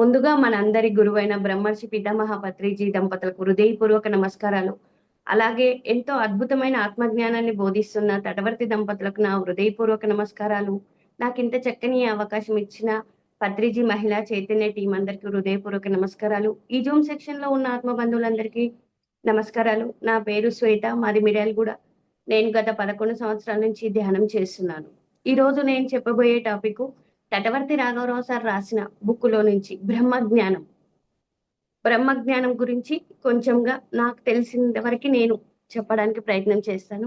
ముందుగా మనందరి గురువైన బ్రహ్మర్షి పితామహ పత్రిజీ దంపతులకు హృదయపూర్వక నమస్కారాలు. అలాగే ఎంతో అద్భుతమైన ఆత్మజ్ఞానాన్ని బోధిస్తున్న తటవర్తి దంపతులకు నా హృదయపూర్వక నమస్కారాలు. నాకింత చక్కని అవకాశం ఇచ్చిన పత్రిజీ మహిళా చైతన్య టీం అందరికీ హృదయపూర్వక నమస్కారాలు. ఈ జూమ్ సెక్షన్ లో ఉన్న ఆత్మ బంధువులందరికీ నమస్కారాలు. నా పేరు శ్వేత, మాది మిర్యాలగూడ. నేను గత 11 సంవత్సరాల నుంచి ధ్యానం చేస్తున్నాను. ఈ రోజు నేను చెప్పబోయే టాపిక్ తటవర్తి రాఘవరావు సార్ రాసిన బుక్కులో నుంచి బ్రహ్మజ్ఞానం. బ్రహ్మజ్ఞానం గురించి కొంచెంగా నాకు తెలిసిన వరకు నేను చెప్పడానికి ప్రయత్నం చేస్తాను.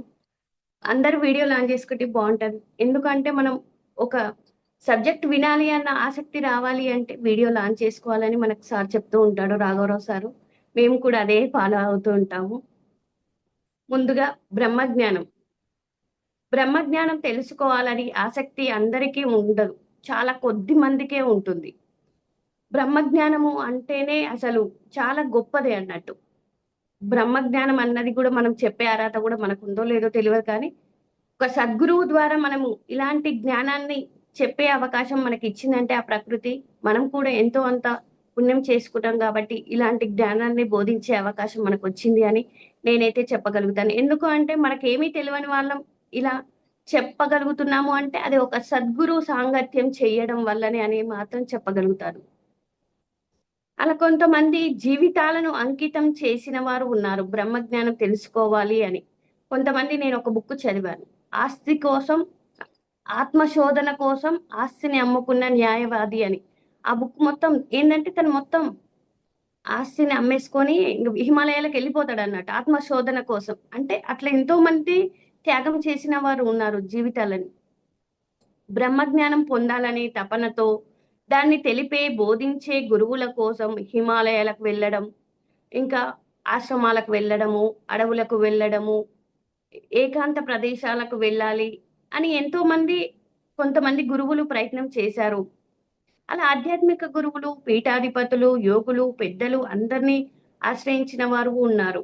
అందరూ వీడియోలు ఆన్ చేసుకుంటే బాగుంటది. ఎందుకంటే మనం ఒక సబ్జెక్ట్ వినాలి అన్న ఆసక్తి రావాలి అంటే వీడియోలు ఆన్ చేసుకోవాలని మనకు సార్ చెప్తూ ఉంటాడు, రాఘవరావు సారు. మేము కూడా అదే ఫాలో అవుతూ ఉంటాము. ముందుగా బ్రహ్మజ్ఞానం. బ్రహ్మజ్ఞానం తెలుసుకోవాలని ఆసక్తి అందరికీ ఉండదు. చాలా కొద్ది మందికే ఉంటుంది. బ్రహ్మజ్ఞానము అంటేనే అసలు చాలా గొప్పది అన్నట్టు. బ్రహ్మజ్ఞానం అన్నది కూడా మనం చెప్పే అర్హత కూడా మనకుందో లేదో తెలియదు కానీ, ఒక సద్గురువు ద్వారా మనము ఇలాంటి జ్ఞానాన్ని చెప్పే అవకాశం మనకి ఇచ్చిందంటే ఆ ప్రకృతి, మనం కూడా ఎంతో అంత పుణ్యం చేసుకుంటాం కాబట్టి ఇలాంటి జ్ఞానాన్ని బోధించే అవకాశం మనకొచ్చింది అని నేనైతే చెప్పగలుగుతాను. ఎందుకు అంటే మనకేమీ తెలియని వాళ్ళం ఇలా చెప్పగలుగుతున్నాము అంటే అది ఒక సద్గురు సాంగత్యం చేయడం వల్లనే అని మాత్రం చెప్పగలుగుతాను. అలా కొంతమంది జీవితాలను అంకితం చేసిన వారు ఉన్నారు బ్రహ్మజ్ఞానం తెలుసుకోవాలి అని. కొంతమంది నేను ఒక బుక్ చదివాను. ఆస్తి కోసం, ఆత్మశోధన కోసం ఆస్తిని అమ్ముకున్న న్యాయవాది అని. ఆ బుక్ మొత్తం ఏందంటే తను మొత్తం ఆస్తిని అమ్మేసుకొని హిమాలయాలకు వెళ్ళిపోతాడన్నట్టు ఆత్మశోధన కోసం. అంటే అట్లా ఎంతో మంది త్యాగం చేసిన వారు ఉన్నారు జీవితాలని. బ్రహ్మజ్ఞానం పొందాలనే తపనతో దాన్ని తెలిపే, బోధించే గురువుల కోసం హిమాలయాలకు వెళ్ళడం, ఇంకా ఆశ్రమాలకు వెళ్ళడము, అడవులకు వెళ్ళడము, ఏకాంత ప్రదేశాలకు వెళ్ళాలి అని ఎంతోమంది కొంతమంది గురువులు ప్రయత్నం చేశారు. అలా ఆధ్యాత్మిక గురువులు, పీఠాధిపతులు, యోగులు, పెద్దలు అందరినీ ఆశ్రయించిన వారు ఉన్నారు.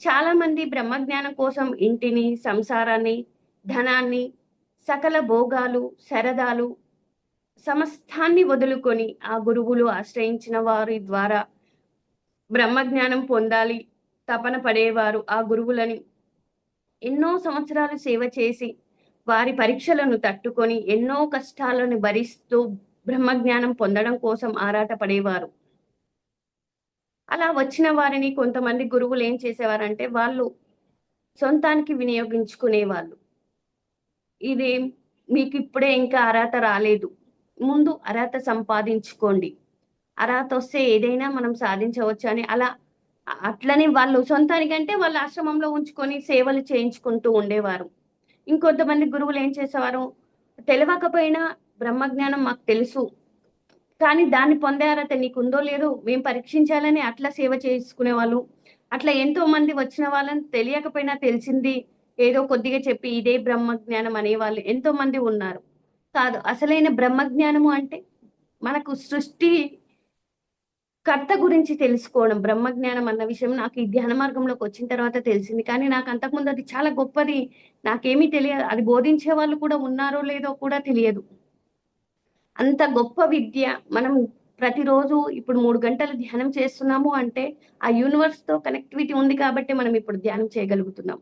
చాలా మంది బ్రహ్మజ్ఞానం కోసం ఇంటిని, సంసారాన్ని, ధనాన్ని, సకల భోగాలు, సరదాలు సమస్తాన్ని వదులుకొని ఆ గురువులు ఆశ్రయించిన వారి ద్వారా బ్రహ్మజ్ఞానం పొందాలి తపన పడేవారు ఆ గురువులని ఎన్నో సంవత్సరాలు సేవ చేసి వారి పరీక్షలను తట్టుకొని ఎన్నో కష్టాలను భరిస్తూ బ్రహ్మజ్ఞానం పొందడం కోసం ఆరాట పడేవారు. అలా వచ్చిన వారిని కొంతమంది గురువులు ఏం చేసేవారంటే వాళ్ళు సొంతానికి వినియోగించుకునేవాళ్ళు. ఇది మీకు ఇప్పుడే ఇంకా అర్హత రాలేదు. ముందు అర్హత సంపాదించుకోండి. అర్హత వస్తే ఏదైనా మనం సాధించవచ్చు అని అలా అట్లని వాళ్ళు సొంతానికంటే వాళ్ళ ఆశ్రమంలో ఉంచుకొని సేవలు చేయించుకుంటూ ఉండేవారు. ఇంకొంతమంది గురువులు ఏం చేసేవారు, తెలవకపోయినా బ్రహ్మజ్ఞానం మాకు తెలుసు. కానీ దాన్ని పొందే అర్హత నీకుందో లేదో మేము పరీక్షించాలని అట్లా సేవ చేసుకునేవాళ్ళు. అట్లా ఎంతో మంది వచ్చిన వాళ్ళని తెలియకపోయినా తెలిసింది ఏదో కొద్దిగా చెప్పి ఇదే బ్రహ్మజ్ఞానం అనేవాళ్ళు ఎంతో మంది ఉన్నారు. కాదు, అసలైన బ్రహ్మజ్ఞానము అంటే మనకు సృష్టి కర్త గురించి తెలుసుకోవడం. బ్రహ్మజ్ఞానం అన్న విషయం నాకు ఈ ధ్యాన మార్గంలోకి వచ్చిన తర్వాత తెలిసింది. కానీ నాకు అంతకుముందు అది చాలా గొప్పది. నాకేమీ తెలియదు. అది బోధించే వాళ్ళు కూడా ఉన్నారో లేదో కూడా తెలియదు. అంత గొప్ప విద్య మనం ప్రతిరోజు ఇప్పుడు 3 గంటలు ధ్యానం చేస్తున్నాము అంటే ఆ యూనివర్స్‌తో కనెక్టివిటీ ఉంది కాబట్టి మనం ఇప్పుడు ధ్యానం చేయగలుగుతున్నాం.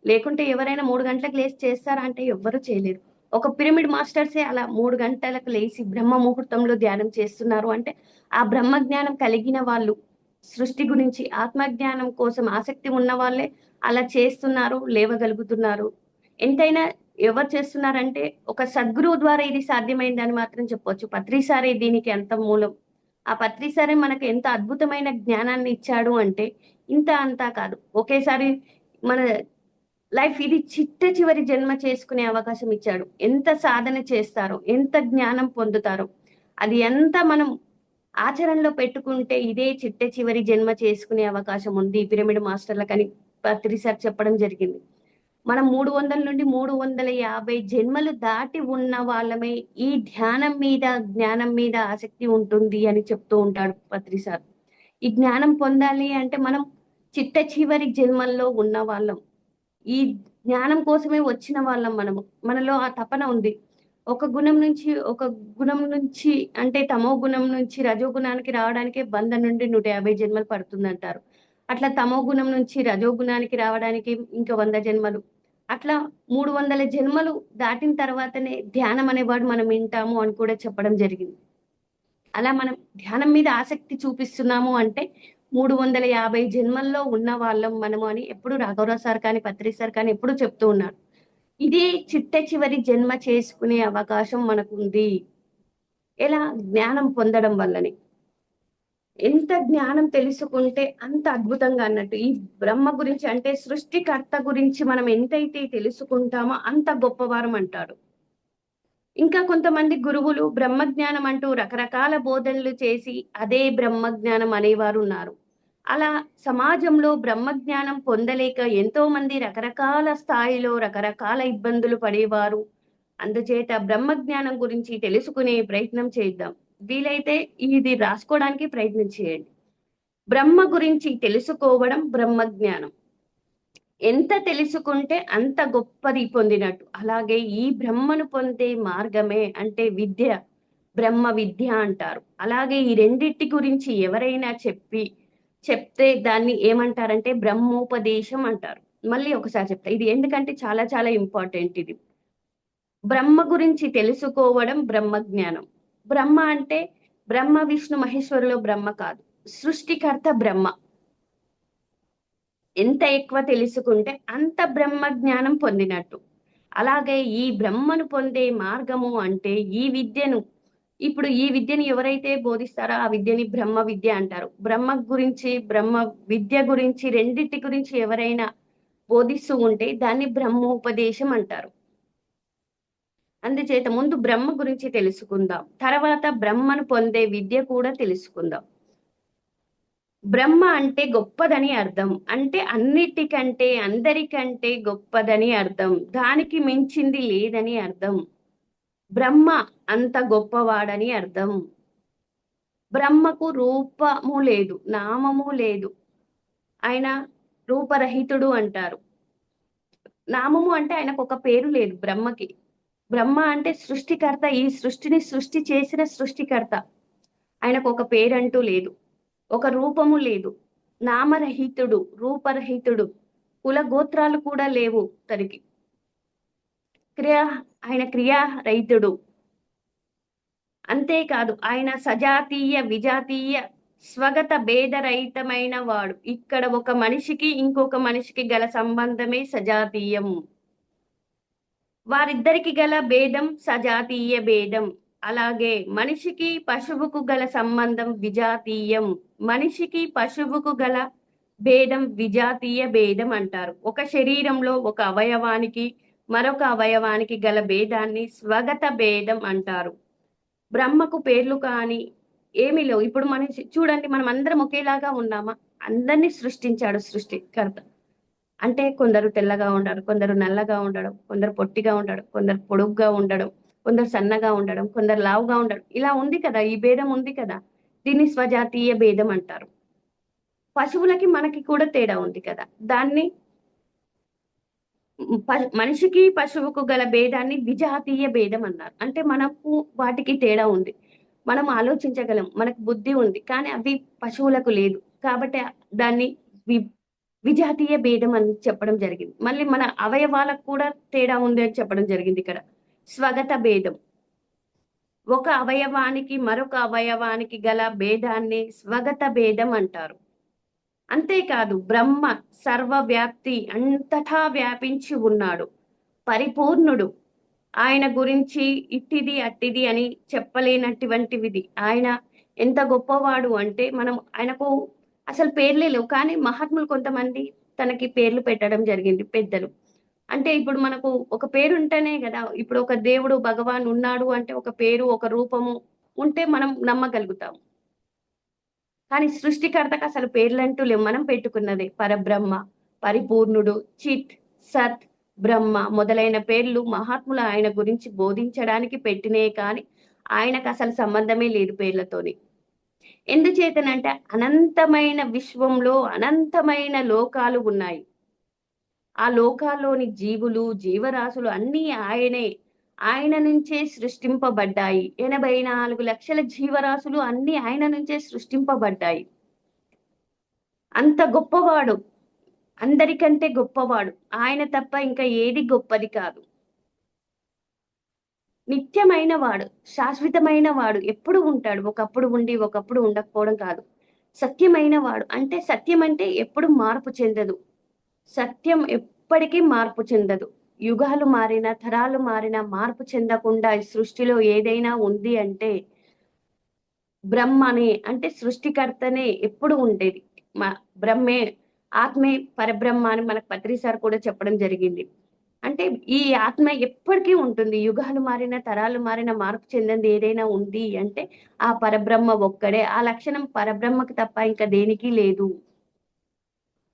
లేకుంటే ఎవరైనా 3 గంటలకు లేసి చేస్తారా అంటే ఎవ్వరు చేయలేరు. ఒక పిరమిడ్ మాస్టర్సే అలా 3 గంటలకు లేసి బ్రహ్మ ముహూర్తంలో ధ్యానం చేస్తున్నారు అంటే ఆ బ్రహ్మ జ్ఞానం కలిగిన వాళ్ళు, సృష్టి గురించి ఆత్మజ్ఞానం కోసం ఆసక్తి ఉన్న వాళ్ళే అలా చేస్తున్నారు, లేవగలుగుతున్నారు. ఎంతైనా ఎవరు చేస్తున్నారంటే ఒక సద్గురువు ద్వారా ఇది సాధ్యమైందని మాత్రం చెప్పొచ్చు. పత్రి సారే దీనికి అంత మూలం. ఆ పత్రి సారే మనకు ఎంత అద్భుతమైన జ్ఞానాన్ని ఇచ్చాడు అంటే ఇంత అంతా కాదు. ఒకేసారి మన లైఫ్ ఇది చిట్ట చివరి జన్మ చేసుకునే అవకాశం ఇచ్చాడు. ఎంత సాధన చేస్తారో, ఎంత జ్ఞానం పొందుతారో, అది ఎంత మనం ఆచరణలో పెట్టుకుంటే ఇదే చిట్ట చివరి జన్మ చేసుకునే అవకాశం ఉంది ఈ పిరమిడ్ మాస్టర్లకని పత్రి సార్ చెప్పడం జరిగింది. మనం 300 నుండి 350 జన్మలు దాటి ఉన్న వాళ్ళమే ఈ ధ్యానం మీద, జ్ఞానం మీద ఆసక్తి ఉంటుంది అని చెప్తూ ఉంటాడు పత్రి సార్. ఈ జ్ఞానం పొందాలి అంటే మనం చిట్ట చివరి జన్మల్లో ఉన్నవాళ్ళం. ఈ జ్ఞానం కోసమే వచ్చిన వాళ్ళం మనము. మనలో ఆ తపన ఉంది. ఒక గుణం నుంచి అంటే తమో గుణం నుంచి రజో గుణానికి రావడానికే 100 నుండి 150 జన్మలు పడుతుందంటారు. అట్లా తమో గుణం నుంచి రజో గుణానికి రావడానికి ఇంకా 100 జన్మలు. అట్లా 300 జన్మలు దాటిన తర్వాతనే ధ్యానం అనే వర్డ్ మనం వింటాము అని కూడా చెప్పడం జరిగింది. అలా మనం ధ్యానం మీద ఆసక్తి చూపిస్తున్నాము అంటే 350 జన్మల్లో ఉన్న వాళ్ళం మనము అని ఎప్పుడు రాఘవరావు సార్ కానీ, పత్రి సార్ కానీ ఎప్పుడు చెప్తూ ఉన్నారు. ఇదే చిట్ట చివరి జన్మ చేసుకునే అవకాశం మనకుంది. ఎలా? జ్ఞానం పొందడం వల్లనే. ఎంత జ్ఞానం తెలుసుకుంటే అంత అద్భుతంగా అన్నట్టు. ఈ బ్రహ్మ గురించి అంటే సృష్టికర్త గురించి మనం ఎంతైతే తెలుసుకుంటామో అంత గొప్పవారం అంటారు. ఇంకా కొంతమంది గురువులు బ్రహ్మజ్ఞానం అంటూ రకరకాల బోధనలు చేసి అదే బ్రహ్మజ్ఞానం అనేవారు ఉన్నారు. అలా సమాజంలో బ్రహ్మజ్ఞానం పొందలేక ఎంతో మంది రకరకాల స్థాయిలో రకరకాల ఇబ్బందులు పడేవారు. అందుచేత బ్రహ్మజ్ఞానం గురించి తెలుసుకునే ప్రయత్నం చేద్దాం. వీలైతే ఇది రాసుకోవడానికి ప్రయత్నం చేయండి. బ్రహ్మ గురించి తెలుసుకోవడం బ్రహ్మజ్ఞానం. ఎంత తెలుసుకుంటే అంత గొప్పది పొందినట్టు. అలాగే ఈ బ్రహ్మను పొందే మార్గమే అంటే విద్య, బ్రహ్మ విద్య అంటారు. అలాగే ఈ రెండిటి గురించి ఎవరైనా చెప్తే దాన్ని ఏమంటారంటే బ్రహ్మోపదేశం అంటారు. మళ్ళీ ఒకసారి చెప్తా. ఇది ఎందుకంటే చాలా చాలా ఇంపార్టెంట్ ఇది. బ్రహ్మ గురించి తెలుసుకోవడం బ్రహ్మజ్ఞానం. బ్రహ్మ అంటే బ్రహ్మ, విష్ణు, మహేశ్వరులో బ్రహ్మ కాదు. సృష్టికర్త బ్రహ్మ. ఎంత ఎక్కువ తెలుసుకుంటే అంత బ్రహ్మ జ్ఞానం పొందినట్టు. అలాగే ఈ బ్రహ్మను పొందే మార్గము అంటే ఇప్పుడు ఈ విద్యను ఎవరైతే బోధిస్తారో ఆ విద్యని బ్రహ్మ విద్య అంటారు. బ్రహ్మ విద్య గురించి రెండిటి గురించి ఎవరైనా బోధిస్తూ ఉంటే దాన్ని బ్రహ్మోపదేశం అంటారు. అందుచేత ముందు బ్రహ్మ గురించి తెలుసుకుందాం. తర్వాత బ్రహ్మను పొందే విద్య కూడా తెలుసుకుందాం. బ్రహ్మ అంటే గొప్పదని అర్థం. అంటే అన్నిటికంటే, అందరికంటే గొప్పదని అర్థం. దానికి మించింది లేదని అర్థం. బ్రహ్మ అంత గొప్పవాడని అర్థం. బ్రహ్మకు రూపము లేదు, నామము లేదు. ఆయన రూపరహితుడు అంటారు. నామము అంటే ఆయనకు ఒక పేరు లేదు బ్రహ్మకి. బ్రహ్మ అంటే సృష్టికర్త. ఈ సృష్టిని సృష్టి చేసిన సృష్టికర్త. ఆయనకు ఒక పేరంటూ లేదు. ఒక రూపము లేదు. నామరహితుడు, రూపరహితుడు. కుల గోత్రాలు కూడా లేవు తనకి. ఆయన క్రియారహితుడు. అంతేకాదు ఆయన సజాతీయ, విజాతీయ, స్వగత భేదరహితమైన వాడు. ఇక్కడ ఒక మనిషికి ఇంకొక మనిషికి గల సంబంధమే సజాతీయం. వారిద్దరికి గల భేదం సజాతీయ భేదం. అలాగే మనిషికి పశువుకు గల సంబంధం విజాతీయం. మనిషికి పశువుకు గల భేదం విజాతీయ భేదం అంటారు. ఒక శరీరంలో ఒక అవయవానికి మరొక అవయవానికి గల భేదాన్ని స్వగత భేదం అంటారు. బ్రహ్మకు పేర్లు కానీ ఏమీ లేవు. ఇప్పుడు మనిషి చూడండి, మనం అందరం ఒకేలాగా ఉన్నామా? అందరినీ సృష్టించాడు సృష్టికర్త. అంటే కొందరు తెల్లగా ఉండడం, కొందరు నల్లగా ఉండడం, కొందరు పొట్టిగా ఉండడం, కొందరు పొడుగ్గా ఉండడం, కొందరు సన్నగా ఉండడం, కొందరు లావుగా ఉండడం. ఇలా ఉంది కదా, ఈ భేదం ఉంది కదా. దీన్ని స్వజాతీయ భేదం అంటారు. పశువులకి మనకి కూడా తేడా ఉంది కదా. దాన్ని మనిషికి పశువుకు గల భేదాన్ని విజాతీయ భేదం అన్నారు. అంటే మనకు వాటికి తేడా ఉంది. మనం ఆలోచించగలం, మనకు బుద్ధి ఉంది, కానీ అవి పశువులకు లేదు. కాబట్టి దాన్ని విజాతీయ భేదం అని చెప్పడం జరిగింది. మళ్ళీ మన అవయవాలకు కూడా తేడా ఉంది అని చెప్పడం జరిగింది ఇక్కడ. స్వగత భేదం. ఒక అవయవానికి మరొక అవయవానికి గల భేదాన్ని స్వగత భేదం అంటారు. అంతేకాదు బ్రహ్మ సర్వవ్యాప్తి, అంతటా వ్యాపించి ఉన్నాడు, పరిపూర్ణుడు. ఆయన గురించి ఇట్టిది అట్టిది అని చెప్పలేనటువంటిది. ఆయన ఎంత గొప్పవాడు అంటే మనం ఆయనకు అసలు పేర్లే లేవు. కానీ మహాత్ములు కొంతమంది తనకి పేర్లు పెట్టడం జరిగింది పెద్దలు. అంటే ఇప్పుడు మనకు ఒక పేరు ఉంటేనే కదా, ఇప్పుడు ఒక దేవుడు భగవాన్ ఉన్నాడు అంటే ఒక పేరు, ఒక రూపము ఉంటే మనం నమ్మగలుగుతాం. కానీ సృష్టికర్తకు అసలు పేర్లంటూ లేవు. మనం పెట్టుకున్నదే పరబ్రహ్మ, పరిపూర్ణుడు, చిత్, సత్, బ్రహ్మ మొదలైన పేర్లు మహాత్ములు ఆయన గురించి బోధించడానికి పెట్టినే కానీ ఆయనకు అసలు సంబంధమే లేదు పేర్లతోని. ఎందుచేతనంటే అనంతమైన విశ్వంలో అనంతమైన లోకాలు ఉన్నాయి. ఆ లోకాల్లోని జీవులు, జీవరాశులు అన్నీ ఆయనే. ఆయన నుంచే సృష్టింపబడ్డాయి. 84 లక్షల జీవరాశులు అన్నీ ఆయన నుంచే సృష్టింపబడ్డాయి. అంత గొప్పవాడు. అందరికంటే గొప్పవాడు. ఆయన తప్ప ఇంకా ఏది గొప్పది కాదు. నిత్యమైన వాడు, శాశ్వతమైన వాడు, ఎప్పుడు ఉంటాడు. ఒకప్పుడు ఉండి, ఒకప్పుడు ఉండకపోవడం కాదు. సత్యమైన వాడు. అంటే సత్యం అంటే ఎప్పుడు మార్పు చెందదు. సత్యం ఎప్పటికీ మార్పు చెందదు. యుగాలు మారినా, తరాలు మారినా మార్పు చెందకుండా ఈ సృష్టిలో ఏదైనా ఉంది అంటే బ్రహ్మనే అంటే సృష్టికర్తనే ఎప్పుడు ఉండేది. మ బ్రహ్మే, ఆత్మే పరబ్రహ్మ అని మనకు పత్రి సార్ కూడా చెప్పడం జరిగింది. అంటే ఈ ఆత్మ ఎప్పటికీ ఉంటుంది. యుగాలు మారిన, తరాలు మారిన మార్పు చెందింది ఏదైనా ఉంది అంటే ఆ పరబ్రహ్మ ఒక్కడే. ఆ లక్షణం పరబ్రహ్మకి తప్ప ఇంకా దేనికి లేదు.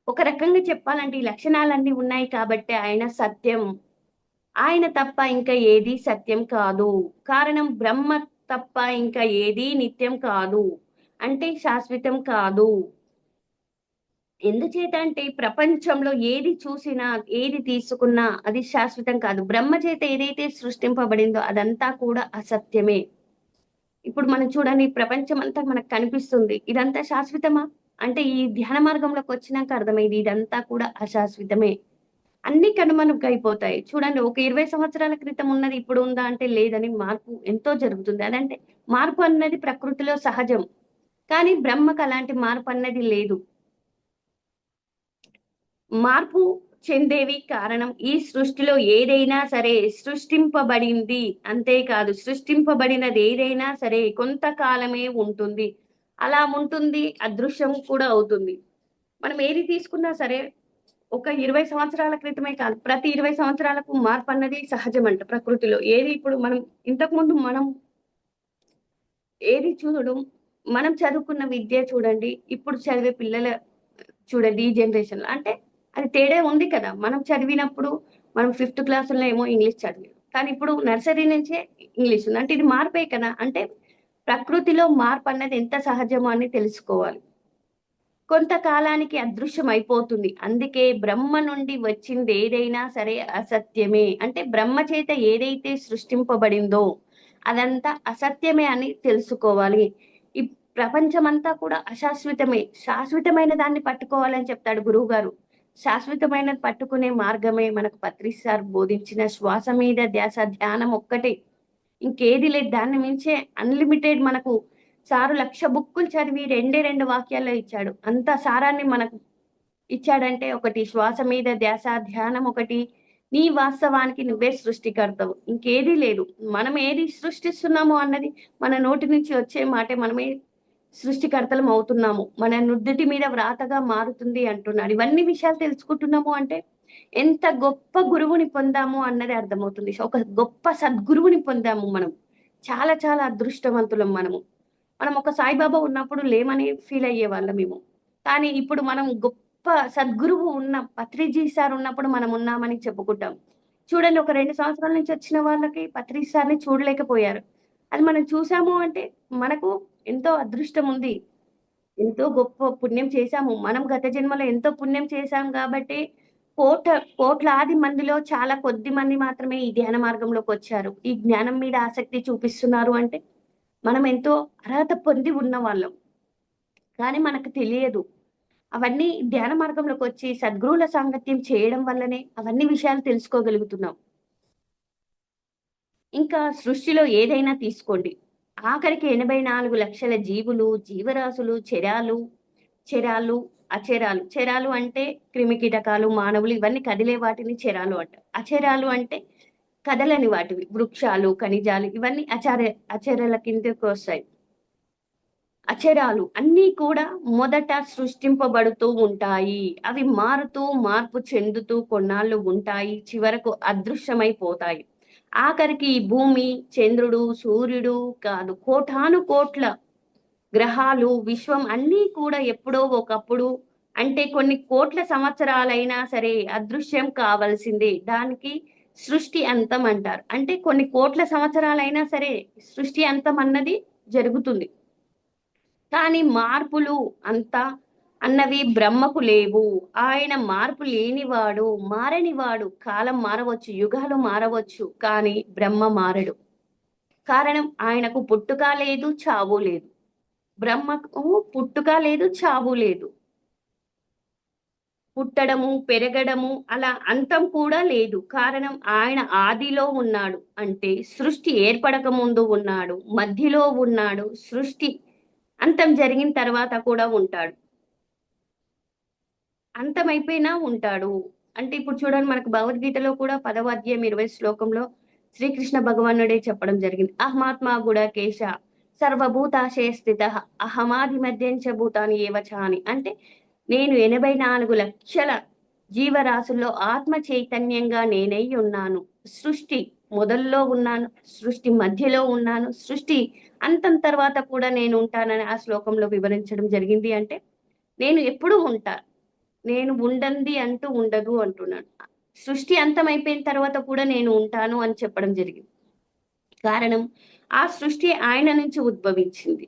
ఒక రకంగా చెప్పాలంటే ఈ లక్షణాలన్నీ ఉన్నాయి కాబట్టే ఆయన సత్యం. ఆయన తప్ప ఇంకా ఏది సత్యం కాదు. కారణం బ్రహ్మ తప్ప ఇంకా ఏది నిత్యం కాదు. అంటే శాశ్వతం కాదు. ఎందుచేత అంటే ప్రపంచంలో ఏది చూసినా, ఏది తీసుకున్నా అది శాశ్వతం కాదు. బ్రహ్మ చేత ఏదైతే సృష్టింపబడిందో అదంతా కూడా అసత్యమే. ఇప్పుడు మనం చూడండి ప్రపంచం అంతా మనకు కనిపిస్తుంది. ఇదంతా శాశ్వతమా? అంటే ఈ ధ్యాన మార్గంలోకొచ్చినాక అర్థమైంది ఇదంతా కూడా అశాశ్వతమే. అన్నీ కనుమరుగైపోతాయి. చూడండి ఒక 20 సంవత్సరాల క్రితం ఉన్నది ఇప్పుడు ఉందా అంటే లేదని మార్పు ఎంతో జరుగుతుంది. అదంటే మార్పు అన్నది ప్రకృతిలో సహజం. కానీ బ్రహ్మకు అలాంటి మార్పు అన్నది లేదు. మార్పు చెందేవి కారణం ఈ సృష్టిలో ఏదైనా సరే సృష్టింపబడింది. అంతేకాదు సృష్టింపబడినది ఏదైనా సరే కొంతకాలమే ఉంటుంది. అలా ఉంటుంది, అదృశ్యం కూడా అవుతుంది. మనం ఏది తీసుకున్నా సరే ఒక 20 సంవత్సరాల క్రితమే కాదు. ప్రతి 20 సంవత్సరాలకు మార్పన్నది సహజమంట ప్రకృతిలో. ఏది ఇప్పుడు మనం ఇంతకుముందు మనం ఏది చూడడం, మనం చదువుకున్న విద్య చూడండి, ఇప్పుడు చదివే పిల్లల చూడండి ఈ జనరేషన్‌లో. అంటే అది తేడా ఉంది కదా! మనం చదివినప్పుడు మనం ఫిఫ్త్ క్లాస్‌లో ఏమో ఇంగ్లీష్ చదివాం. కానీ ఇప్పుడు నర్సరీ నుంచే ఇంగ్లీష్ ఉంది. అంటే ఇది మార్పే కదా! అంటే ప్రకృతిలో మార్పన్నది ఎంత సహజమో అని తెలుసుకోవాలి. కొంతకాలానికి అదృశ్యమైపోతుంది. అందుకే బ్రహ్మ నుండి వచ్చిందేదైనా సరే అసత్యమే. అంటే బ్రహ్మ చేత ఏదైతే సృష్టింపబడిందో అదంతా అసత్యమే అని తెలుసుకోవాలి. ఈ ప్రపంచమంతా కూడా అశాశ్వతమే. శాశ్వతమైన దాన్ని పట్టుకోవాలని చెప్తాడు గురువుగారు. శాశ్వతమైనది పట్టుకునే మార్గమే మనకు పత్రి సార్ బోధించిన శ్వాస మీద ధ్యాస ధ్యానం ఒక్కటే. ఇంకేది లేదు. దాన్ని మించే అన్‌లిమిటెడ్ మనకు సారు 1,00,000 బుక్కులు చదివి రెండే 2 వాక్యాల్లో ఇచ్చాడు. అంత సారాన్ని మనకు ఇచ్చాడంటే ఒకటి శ్వాస మీద ధ్యాస, ధ్యానం ఒకటి, నీ వాస్తవానికి నువ్వే సృష్టికర్తవు. ఇంకేదీ లేదు. మనం ఏది సృష్టిస్తున్నామో అన్నది మన నోటి నుంచి వచ్చే మాటే మనమే సృష్టికర్తలం అవుతున్నాము. మన నుదిటి మీద వ్రాతగా మారుతుంది అంటున్నాడు. ఇవన్నీ విషయాలు తెలుసుకుంటున్నాము అంటే ఎంత గొప్ప గురువుని పొందాము అన్నది అర్థమవుతుంది. ఒక గొప్ప సద్గురువుని పొందాము మనం. చాలా చాలా అదృష్టవంతులం మనము. మనం ఒక సాయిబాబా ఉన్నప్పుడు లేమని ఫీల్ అయ్యేవాళ్ళం మేము. కానీ ఇప్పుడు మనం గొప్ప సద్గురువు ఉన్న పత్రిజీ సార్ ఉన్నప్పుడు మనం ఉన్నామని చెప్పుకుంటాం. చూడండి ఒక 2 సంవత్సరాల నుంచి వచ్చిన వాళ్ళకి పత్రిజీ సార్‌ని చూడలేకపోయారు. అది మనం చూసాము అంటే మనకు ఎంతో అదృష్టం ఉంది. ఎంతో గొప్ప పుణ్యం చేశాము. మనం గత జన్మలో ఎంతో పుణ్యం చేశాం గాబట్టే కోట్లాది మందిలో చాలా కొద్ది మంది మాత్రమే ఈ ధ్యాన మార్గంలోకొచ్చారు. ఈ జ్ఞానం మీద ఆసక్తి చూపిస్తున్నారు అంటే, మనం ఎంతో అర్హత పొంది ఉన్నవాళ్ళం. కానీ మనకు తెలియదు. అవన్నీ ధ్యాన మార్గంలోకొచ్చి సద్గురువుల సాంగత్యం చేయడం వల్లనే అవన్నీ విషయాలు తెలుసుకోగలుగుతున్నాం. ఇంకా సృష్టిలో ఏదైనా తీసుకోండి. ఆఖరికి 84 లక్షల జీవులు, జీవరాశులు, చెరాలు, అచెరాలు. చెరాలు అంటే క్రిమికీటకాలు, మానవులు ఇవన్నీ కదిలే వాటిని చెరాలు అంటారు. అచెరాలు అంటే కదలని వాటివి. వృక్షాలు, ఖనిజాలు ఇవన్నీ అచెరల కిందకొస్తాయి. అచెరాలు అన్నీ కూడా మొదట సృష్టింపబడుతూ ఉంటాయి. అవి మారుతూ, మార్పు చెందుతూ కొన్నాళ్ళు ఉంటాయి. చివరకు అదృశ్యమైపోతాయి. ఆఖరికి ఈ భూమి, చంద్రుడు, సూర్యుడు కాదు కోటానుకోట్ల గ్రహాలు, విశ్వం అన్నీ కూడా ఎప్పుడో ఒకప్పుడు అంటే కొన్ని కోట్ల సంవత్సరాలైనా సరే అదృశ్యం కావాల్సిందే. దానికి సృష్టి అంతం అంటారు. అంటే కొన్ని కోట్ల సంవత్సరాలైనా సరే సృష్టి అంతం అన్నది జరుగుతుంది. కానీ మార్పులు అంతా అన్నవి బ్రహ్మకు లేవు. ఆయన మార్పు లేనివాడు, మారనివాడు. కాలం మారవచ్చు, యుగాలు మారవచ్చు, కానీ బ్రహ్మ మారడు. కారణం ఆయనకు పుట్టుక లేదు, చావు లేదు. బ్రహ్మకు పుట్టుక లేదు, చావు లేదు. పుట్టడము, పెరగడము, అలా అంతం కూడా లేదు. కారణం ఆయన ఆదిలో ఉన్నాడు. అంటే సృష్టి ఏర్పడక ముందు ఉన్నాడు, మధ్యలో ఉన్నాడు, సృష్టి అంతం జరిగిన తర్వాత కూడా ఉంటాడు. అంతమైపోయినా ఉంటాడు. అంటే ఇప్పుడు చూడండి, మనకు భగవద్గీతలో కూడా 10వ అధ్యాయం 20 శ్లోకంలో శ్రీకృష్ణ భగవానుడే చెప్పడం జరిగింది. అహమాత్మా గుడకేశ సర్వభూతాశయ స్థితః అహమాది మధ్యం చ భూతాని ఏవ చ అని. అంటే నేను 84 లక్షల జీవరాశుల్లో ఆత్మ చైతన్యంగా నేనై ఉన్నాను. సృష్టి మొదల్లో ఉన్నాను, సృష్టి మధ్యలో ఉన్నాను, సృష్టి అంతం తర్వాత కూడా నేను ఉంటానని ఆ శ్లోకంలో వివరించడం జరిగింది. అంటే నేను ఎప్పుడూ ఉంటా. నేను ఉండంది అంటూ ఉండదు అంటున్నాడు. సృష్టి అంతమైపోయిన తర్వాత కూడా నేను ఉంటాను అని చెప్పడం జరిగింది. కారణం, ఆ సృష్టి ఆయన నుంచి ఉద్భవించింది.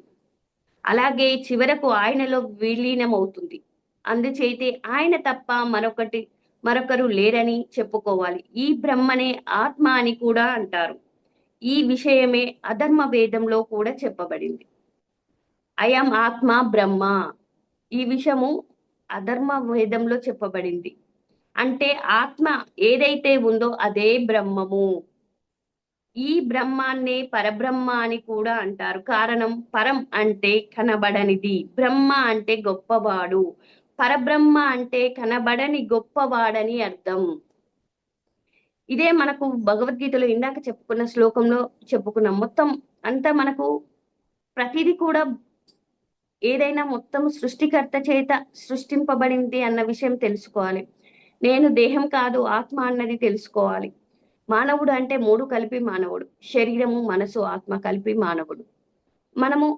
అలాగే చివరకు ఆయనలో విలీనమవుతుంది. అందుచేతే ఆయన తప్ప మరొకరు లేరని చెప్పుకోవాలి. ఈ బ్రహ్మనే ఆత్మ అని కూడా అంటారు. ఈ విషయమే అధర్మ వేదంలో కూడా చెప్పబడింది. అయం ఆత్మ బ్రహ్మ. ఈ విషయము అధర్మ వేదంలో చెప్పబడింది. అంటే ఆత్మ ఏదైతే ఉందో అదే బ్రహ్మము. ఈ బ్రహ్మాన్నే పరబ్రహ్మ అని కూడా అంటారు. కారణం, పరం అంటే కనబడనిది, బ్రహ్మ అంటే గొప్పవాడు, పరబ్రహ్మ అంటే కనబడని గొప్పవాడని అర్థం. ఇదే మనకు భగవద్గీతలో ఇందాక చెప్పుకున్న శ్లోకంలో చెప్పుకున్నాం. మొత్తం అంతా మనకు ప్రతిదీ కూడా ఏదైనా మొత్తం సృష్టికర్త చేత సృష్టింపబడింది అన్న విషయం తెలుసుకోవాలి. నేను దేహం కాదు, ఆత్మ అన్నది తెలుసుకోవాలి. మానవుడు అంటే 3 కలిపి మానవుడు. శరీరము, మనసు, ఆత్మ కలిపి మానవుడు. మనము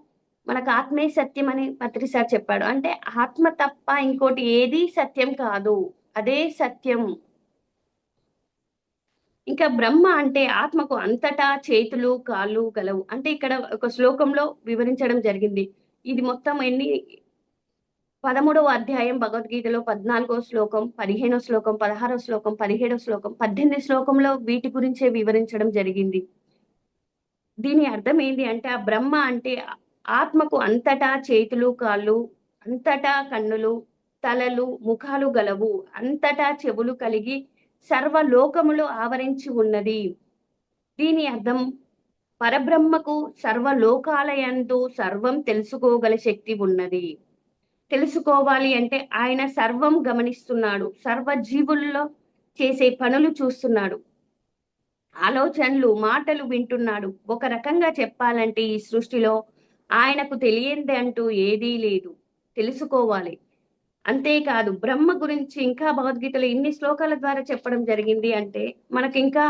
మనకు ఆత్మే సత్యం అని పత్రి సార్ చెప్పాడు. అంటే ఆత్మ తప్ప ఇంకోటి ఏది సత్యం కాదు. అదే సత్యం. ఇంకా బ్రహ్మ అంటే ఆత్మకు అంతటా చేతులు, కాళ్ళు గలవు. అంటే ఇక్కడ ఒక శ్లోకంలో వివరించడం జరిగింది. ఇది మొత్తం 13వ అధ్యాయం భగవద్గీతలో 14వ శ్లోకం, 15వ శ్లోకం, 16వ శ్లోకం, 17వ శ్లోకం, 18 శ్లోకంలో వీటి గురించే వివరించడం జరిగింది. దీని అర్థం ఏంటి అంటే, ఆ బ్రహ్మ అంటే ఆత్మకు అంతటా చేతులు, కాళ్ళు, అంతటా కన్నులు, తలలు, ముఖాలు గలవు, అంతటా చెవులు కలిగి సర్వలోకములు ఆవరించి ఉన్నది. దీని అర్థం, పరబ్రహ్మకు సర్వలోకాలయందు సర్వం తెలుసుకోగల శక్తి ఉన్నది. తెలుసుకోవాలి అంటే ఆయన సర్వం గమనిస్తున్నాడు. సర్వ జీవుల్లో చేసే పనులు చూస్తున్నాడు. ఆలోచనలు, మాటలు వింటున్నాడు. ఒక రకంగా చెప్పాలంటే ఈ సృష్టిలో ఆయనకు తెలియంది అంటూ ఏదీ లేదు. తెలుసుకోవాలి. అంతేకాదు, బ్రహ్మ గురించి ఇంకా భగవద్గీతలో ఇన్ని శ్లోకాల ద్వారా చెప్పడం జరిగింది అంటే మనకింకా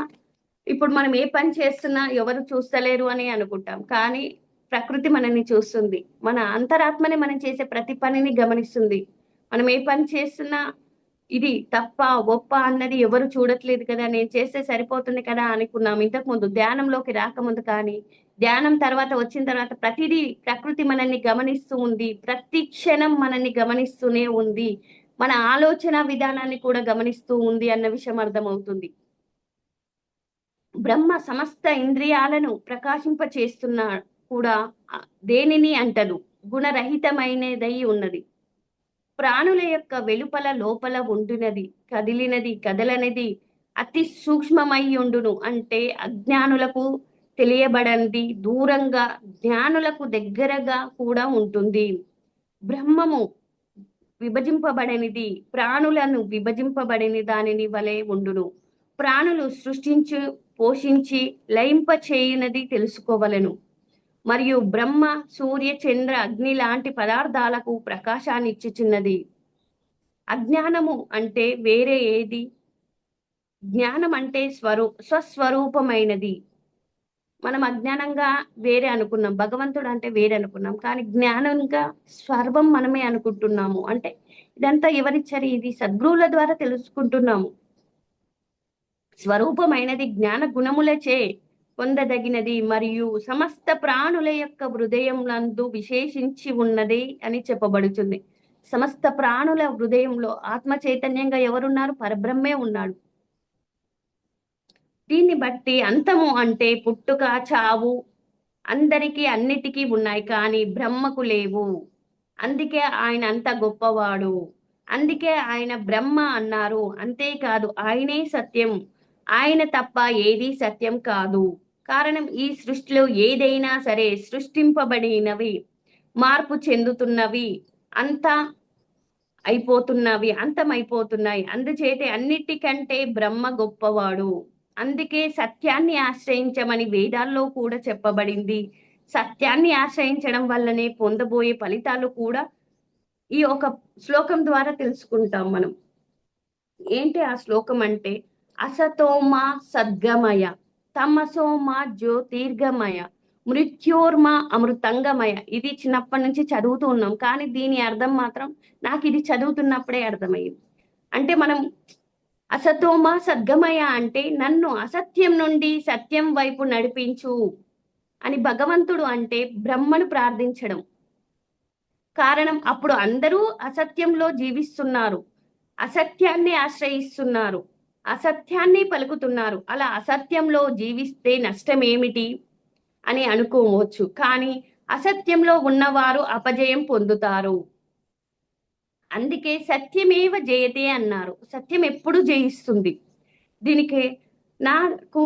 ఇప్పుడు మనం ఏ పని చేస్తున్నా ఎవరు చూస్తలేరు అని అనుకుంటాం. కానీ ప్రకృతి మనల్ని చూస్తుంది. మన అంతరాత్మనే మనం చేసే ప్రతి పనిని గమనిస్తుంది. మనం ఏ పని చేస్తున్నా ఇది తప్ప, ఒప్ప అన్నది ఎవరు చూడట్లేదు కదా! నేను చేస్తే సరిపోతుంది కదా అనుకున్నాం ఇంతకుముందు ధ్యానంలోకి రాకముందు. కానీ ధ్యానం తర్వాత వచ్చిన తర్వాత ప్రతిదీ ప్రకృతి మనల్ని గమనిస్తూ ఉంది. ప్రతి క్షణం మనల్ని గమనిస్తూనే ఉంది. మన ఆలోచన విధానాన్ని కూడా గమనిస్తూ ఉంది అన్న విషయం అర్థమవుతుంది. బ్రహ్మ సమస్త ఇంద్రియాలను ప్రకాశింపచేస్తున్న కూడా దేనిని అంటదు. గుణరహితమైనదై ఉన్నది. ప్రాణుల యొక్క వెలుపల లోపల ఉండునది, కదిలినది, కదలనిది, అతి సూక్ష్మమై ఉండును. అంటే అజ్ఞానులకు తెలియబడనిది, దూరంగా జ్ఞానులకు దగ్గరగా కూడా ఉంటుంది. బ్రహ్మము విభజింపబడనిది, ప్రాణులను విభజింపబడని దానిని వలె ఉండును. ప్రాణులు సృష్టించు, పోషించి, లయింప చేయునది తెలుసుకోవలెను. మరియు బ్రహ్మ సూర్య చంద్ర అగ్ని లాంటి పదార్థాలకు ప్రకాశాన్ని ఇచ్చుచున్నది. అజ్ఞానము అంటే వేరే ఏది? జ్ఞానం అంటే స్వస్వరూపమైనది. మనం అజ్ఞానంగా వేరే అనుకున్నాం, భగవంతుడు అంటే వేరే అనుకున్నాం. కానీ జ్ఞానంగా సర్వం మనమే అనుకుంటున్నాము. అంటే ఇదంతా ఎవరిచ్చారు? ఇది సద్గురువుల ద్వారా తెలుసుకుంటున్నాము. స్వరూపమైనది జ్ఞాన గుణములచే పొందదగినది మరియు సమస్త ప్రాణుల యొక్క హృదయం నందు విశేషించి ఉన్నది అని చెప్పబడుతుంది. సమస్త ప్రాణుల హృదయంలో ఆత్మ చైతన్యంగా ఎవరున్నారు? పరబ్రహ్మే ఉన్నాడు. దీన్ని బట్టి అంతము అంటే పుట్టుక, చావు అందరికీ అన్నిటికీ ఉన్నాయి, కానీ బ్రహ్మకు లేవు. అందుకే ఆయన అంత గొప్పవాడు. అందుకే ఆయన బ్రహ్మ అన్నారు. అంతేకాదు ఆయనే సత్యం. ఆయన తప్ప ఏదీ సత్యం కాదు. కారణం, ఈ సృష్టిలో ఏదైనా సరే సృష్టింపబడినవి, మార్పు చెందుతున్నవి, అంతా అయిపోతున్నవి, అంతమైపోతున్నాయి. అందుచేతే అన్నిటికంటే బ్రహ్మ గొప్పవాడు. అందుకే సత్యాన్ని ఆశ్రయించమని వేదాల్లో కూడా చెప్పబడింది. సత్యాన్ని ఆశ్రయించడం వల్లనే పొందబోయే ఫలితాలు కూడా ఈ ఒక శ్లోకం ద్వారా తెలుసుకుంటాం మనం. ఏంటి ఆ శ్లోకం అంటే, అసతోమా సద్గమయ, తమసోమా జ్యోతిర్గమయ, మృత్యోర్మా అమృతంగమయ. ఇది చిన్నప్పటి నుంచి చదువుతూ ఉన్నాం, కానీ దీని అర్థం మాత్రం నాకు ఇది చదువుతున్నప్పుడే అర్థమయ్యింది. అంటే మనం అసతోమా సద్గమయ అంటే నన్ను అసత్యం నుండి సత్యం వైపు నడిపించు అని భగవంతుడు అంటే బ్రహ్మను ప్రార్థించడం. కారణం, అప్పుడు అందరూ అసత్యంలో జీవిస్తున్నారు, అసత్యాన్ని ఆశ్రయిస్తున్నారు, అసత్యాన్ని పలుకుతున్నారు. అలా అసత్యంలో జీవిస్తే నష్టం ఏమిటి అని అనుకోవచ్చు, కానీ అసత్యంలో ఉన్నవారు అపజయం పొందుతారు. అందుకే సత్యమేవ జయతే అన్నారు. సత్యం ఎప్పుడు జయిస్తుంది. దీనికి నాకు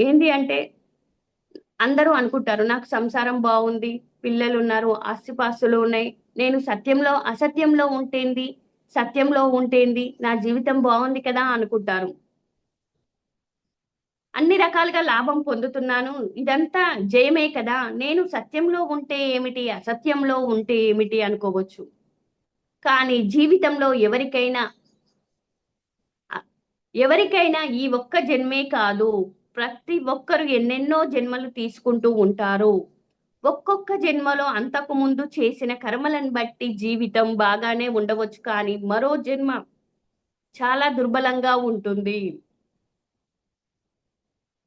ఏంటి అంటే, అందరూ అనుకుంటారు నాకు సంసారం బాగుంది, పిల్లలు ఉన్నారు, ఆస్తిపాస్తులు ఉన్నాయి, నేను అసత్యంలో ఉంటేంది, సత్యంలో ఉంటేంది, నా జీవితం బాగుంది కదా అనుకుంటారు. అన్ని రకాలుగా లాభం పొందుతున్నాను, ఇదంతా జయమే కదా, నేను సత్యంలో ఉంటే ఏమిటి, అసత్యంలో ఉంటే ఏమిటి అనుకోవచ్చు. కానీ జీవితంలో ఎవరికైనా ఈ ఒక్క జన్మే కాదు, ప్రతి ఒక్కరు ఎన్నెన్నో జన్మలు తీసుకుంటూ ఉంటారు. ఒక్కొక్క జన్మలో అంతకు ముందు చేసిన కర్మలను బట్టి జీవితం బాగానే ఉండవచ్చు, కానీ మరో జన్మ చాలా దుర్బలంగా ఉంటుంది.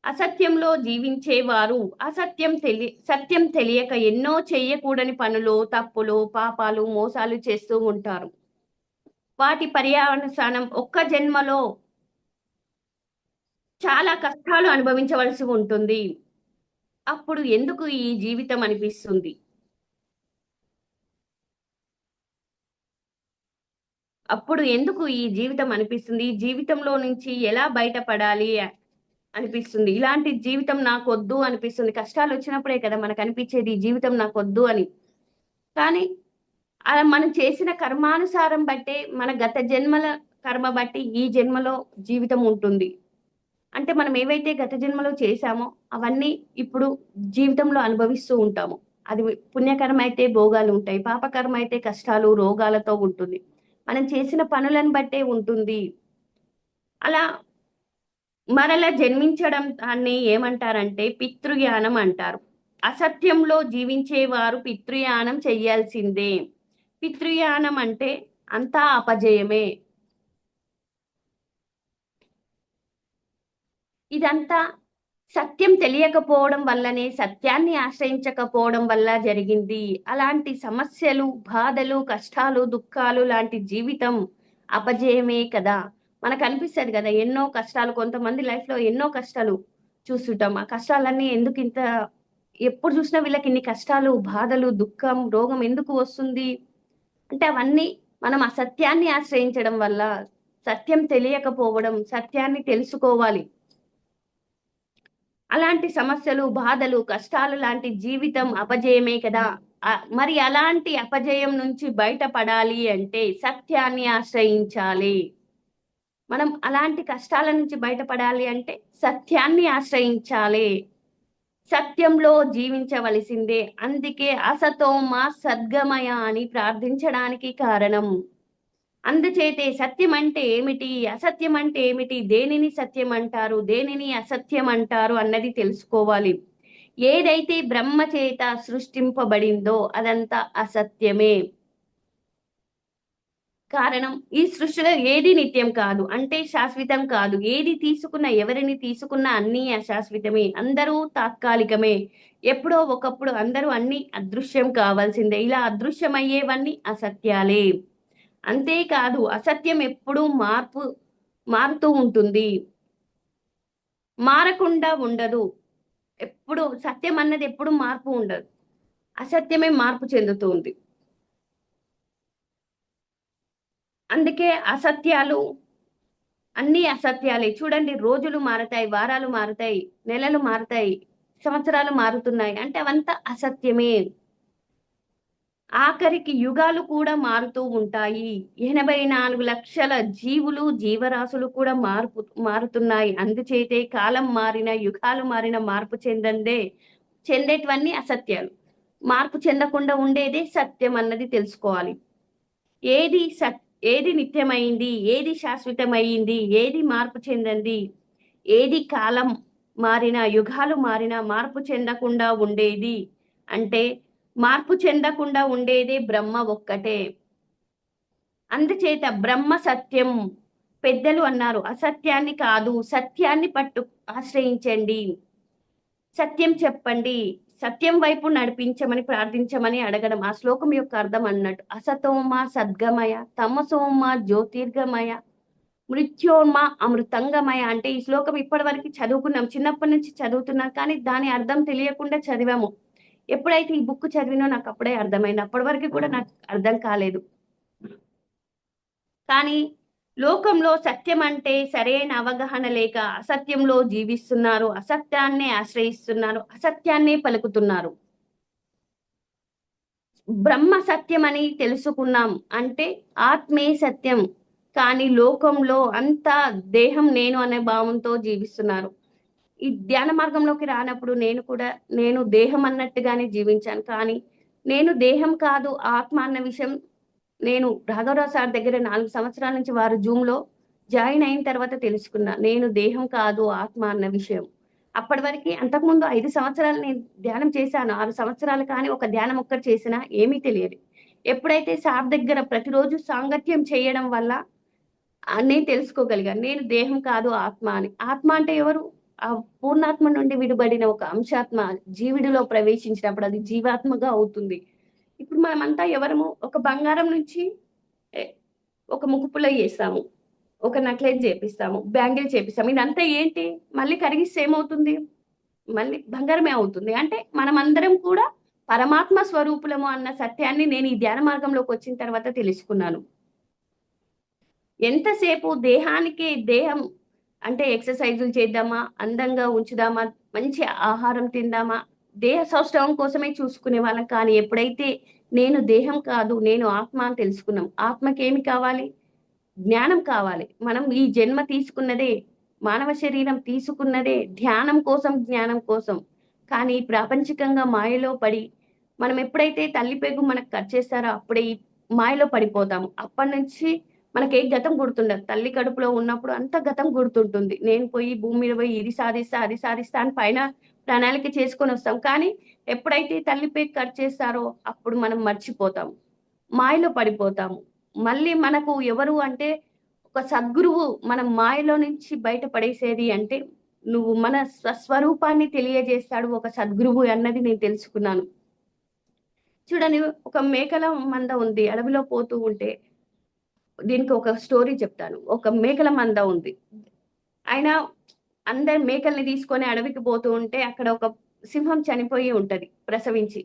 అసత్యంలో జీవించేవారు సత్యం తెలియక ఎన్నో చెయ్యకూడని పనులు, తప్పులు, పాపాలు, మోసాలు చేస్తూ ఉంటారు. వాటి పర్యవసానం ఒక్క జన్మలో చాలా కష్టాలు అనుభవించవలసి ఉంటుంది. అప్పుడు ఎందుకు ఈ జీవితం అనిపిస్తుంది. ఈ జీవితంలో నుంచి ఎలా బయటపడాలి అనిపిస్తుంది. ఇలాంటి జీవితం నాకొద్దు అనిపిస్తుంది. కష్టాలు వచ్చినప్పుడే కదా మనకు అనిపించేది ఈ జీవితం నాకొద్దు అని. కానీ అలా మనం చేసిన కర్మానుసారం బట్టే, మన గత జన్మల కర్మ బట్టి ఈ జన్మలో జీవితం ఉంటుంది. అంటే మనం ఏవైతే గత జన్మలో చేశామో అవన్నీ ఇప్పుడు జీవితంలో అనుభవిస్తూ ఉంటాము. అది పుణ్యకర్మ అయితే భోగాలు ఉంటాయి, పాపకర్మ అయితే కష్టాలు, రోగాలతో ఉంటుంది. మనం చేసిన పనులను బట్టే ఉంటుంది. అలా మరలా జన్మించడం దాన్ని ఏమంటారంటే పితృయానం అంటారు. అసత్యంలో జీవించేవారు పితృయానం చెయ్యాల్సిందే. పితృయానం అంటే అంతా అపజయమే. ఇదంతా సత్యం తెలియకపోవడం వల్లనే, సత్యాన్ని ఆశ్రయించకపోవడం వల్ల జరిగింది. అలాంటి సమస్యలు, బాధలు, కష్టాలు, దుఃఖాలు లాంటి జీవితం అపజయమే కదా. మనకు అనిపిస్తుంది కదా ఎన్నో కష్టాలు, కొంతమంది లైఫ్ లో ఎన్నో కష్టాలు చూస్తుంటాం. ఆ కష్టాలన్నీ ఎందుకు ఇంత, ఎప్పుడు చూసినా వీళ్ళకి ఇన్ని కష్టాలు, బాధలు, దుఃఖం, రోగం ఎందుకు వస్తుంది అంటే అవన్నీ మనం అసత్యాన్ని ఆశ్రయించడం వల్ల, సత్యం తెలియకపోవడం, సత్యాన్ని తెలుసుకోవాలి. అలాంటి సమస్యలు, బాధలు, కష్టాలు లాంటి జీవితం అపజయమే కదా. మరి అలాంటి అపజయం నుంచి బయటపడాలి అంటే సత్యాన్ని ఆశ్రయించాలి. మనం అలాంటి కష్టాల నుంచి బయటపడాలి అంటే సత్యాన్ని ఆశ్రయించాలి, సత్యంలో జీవించవలసిందే. అందుకే అసతోమా సద్గమయ అని ప్రార్థించడానికి కారణం. అందుచేతే సత్యం అంటే ఏమిటి, అసత్యం అంటే ఏమిటి, దేనిని సత్యం అంటారు, దేనిని అసత్యం అంటారు అన్నది తెలుసుకోవాలి. ఏదైతే బ్రహ్మ చేత సృష్టింపబడిందో అదంతా అసత్యమే. కారణం, ఈ సృష్టిలో ఏది నిత్యం కాదు, అంటే శాశ్వతం కాదు. ఏది తీసుకున్నా, ఎవరిని తీసుకున్నా అన్నీ అశాశ్వతమే, అందరూ తాత్కాలికమే. ఎప్పుడో ఒకప్పుడు అందరూ అన్ని అదృశ్యం కావాల్సిందే. ఇలా అదృశ్యమయ్యేవన్నీ అసత్యాలే. అంతేకాదు అసత్యం ఎప్పుడూ మారుతూ ఉంటుంది. మారకుండా ఉండదు. ఎప్పుడు సత్యం అన్నది ఎప్పుడు మార్పు ఉండదు. అసత్యమే మార్పు చెందుతూ ఉంది. అందుకే అసత్యాలు అన్నీ అసత్యాలే. చూడండి, రోజులు మారతాయి, వారాలు మారతాయి, నెలలు మారతాయి, సంవత్సరాలు మారుతున్నాయి. అంటే అవంతా అసత్యమే. ఆఖరికి యుగాలు కూడా మారుతూ ఉంటాయి. 84,00,000 జీవులు, జీవరాశులు కూడా మారుతున్నాయి. అందుచేతే కాలం మారిన, యుగాలు మారిన మార్పు చెందేటివన్నీ అసత్యాలు. మార్పు చెందకుండా ఉండేదే సత్యం అన్నది తెలుసుకోవాలి. ఏది సత్ ఏది నిత్యమైంది, ఏది శాశ్వతమైంది, ఏది మార్పు చెందంది, ఏది కాలం మారినా, యుగాలు మారినా మార్పు చెందకుండా ఉండేది అంటే, మార్పు చెందకుండా ఉండేదే బ్రహ్మ ఒక్కటే. అందుచేత బ్రహ్మ సత్యం. పెద్దలు అన్నారు, అసత్యాన్ని కాదు, సత్యాన్ని ఆశ్రయించండి. సత్యం చెప్పండి. సత్యం వైపు నడిపించమని, ప్రార్థించమని అడగడం. ఆ శ్లోకం యొక్క అర్థం అన్నట్టు. అసతోమ సద్గమయ, తమసోమ జ్యోతిర్గమయ, మృత్యోర్మ అమృతంగమయ. అంటే ఈ శ్లోకం ఇప్పటివరకు చదువుకున్నాం, చిన్నప్పటి నుంచి చదువుతున్నాం, కానీ దాని అర్థం తెలియకుండా చదివాము. ఎప్పుడైతే ఈ బుక్ చదివినో నాకు అప్పుడే అర్థమైంది. అప్పటి వరకు కూడా నాకు అర్థం కాలేదు. కానీ లోకంలో సత్యం అంటే సరైన అవగాహన లేక అసత్యంలో జీవిస్తున్నారు, అసత్యాన్నే ఆశ్రయిస్తున్నారు, అసత్యాన్నే పలుకుతున్నారు. బ్రహ్మ సత్యం అని తెలుసుకున్నాం అంటే ఆత్మే సత్యం. కానీ లోకంలో అంతా దేహం నేను అనే భావంతో జీవిస్తున్నారు. ఈ ధ్యాన మార్గంలోకి రానప్పుడు నేను దేహం అన్నట్టుగానే జీవించాను. కానీ నేను దేహం కాదు, ఆత్మ అన్న విషయం నేను రాఘవరావు సార్ దగ్గర 4 సంవత్సరాల నుంచి వారు జూమ్‌లో జాయిన్ అయిన తర్వాత తెలుసుకున్నా. నేను దేహం కాదు, ఆత్మ అన్న విషయం. అప్పటి వరకి అంతకుముందు 5 సంవత్సరాలు నేను ధ్యానం చేశాను. 6 సంవత్సరాలు కానీ ఒక ధ్యానం ఒక్కటి చేసినా ఏమీ తెలియదు. ఎప్పుడైతే సార్ దగ్గర ప్రతిరోజు సాంగత్యం చేయడం వల్ల నేను తెలుసుకోగలిగాను. నేను దేహం కాదు, ఆత్మ అని. ఆత్మ అంటే ఎవరు? ఆ పూర్ణాత్మ నుండి విడిబడిన ఒక అంశాత్మ జీవుడిలో ప్రవేశించినప్పుడు అది జీవాత్మగా అవుతుంది. ఇప్పుడు మనమంతా ఎవరము? ఒక బంగారం నుంచి ఎ ఒక ముక్కుపుల్ల చేస్తాము. ఒక నెక్లెస్ చేపిస్తాము. బ్యాంగిల్ చేపిస్తాము. ఇదంతా ఏంటి? మళ్ళీ కరిగిస్తే ఏమవుతుంది? మళ్ళీ బంగారమే అవుతుంది. అంటే మనమందరం కూడా పరమాత్మ స్వరూపులము అన్న సత్యాన్ని నేను ఈ ధ్యాన మార్గంలోకొచ్చిన తర్వాత తెలుసుకున్నాను. ఎంతసేపు దేహం అంటే ఎక్సర్‌సైజులు చేద్దామా? అందంగా ఉంచుదామా? మంచి ఆహారం తిందామా? దేహ సౌష్ఠవం కోసమే చూసుకునేవాళ్ళం. కానీ ఎప్పుడైతే నేను దేహం కాదు, నేను ఆత్మ అని తెలుసుకున్నాం. ఆత్మకేమి కావాలి? జ్ఞానం కావాలి. మనం ఈ జన్మ తీసుకున్నదే, మానవ శరీరం తీసుకున్నదే ధ్యానం కోసం, జ్ఞానం కోసం. కానీ ప్రాపంచికంగా మాయలో పడి, మనం ఎప్పుడైతే తల్లి పేగు మనకు కట్ చేస్తారో అప్పుడే ఈ మాయలో పడిపోతాము. అప్పటినుంచి మనకే గతం గుర్తుండదు. తల్లి కడుపులో ఉన్నప్పుడు అంత గతం గుర్తుంటుంది. నేను పోయి భూమి మీద పోయి ఇది సాధిస్తా, అది సాధిస్తా అని పైన ప్రణాళిక చేసుకొనొస్తాం. కానీ ఎప్పుడైతే తల్లి పేగు కట్ చేస్తారో అప్పుడు మనం మర్చిపోతాం. మాయలో పడిపోతాము. మళ్ళీ మనకు ఎవరు అంటే ఒక సద్గురువు మన మాయలో నుంచి బయట పడేసేది అంటే, నువ్వు మన స్వస్వరూపాన్ని తెలియజేస్తాడు ఒక సద్గురువు అన్నది నేను తెలుసుకున్నాను. చూడండి, ఒక మేకల మంద ఉంది. అడవిలో పోతూ ఉంటే దీనికి ఒక స్టోరీ చెప్తాను. ఒక మేకల మంద ఉంది. ఆయన అందరి మేకల్ని తీసుకొని అడవికి పోతూ ఉంటే అక్కడ ఒక సింహం చనిపోయి ఉంటది ప్రసవించి.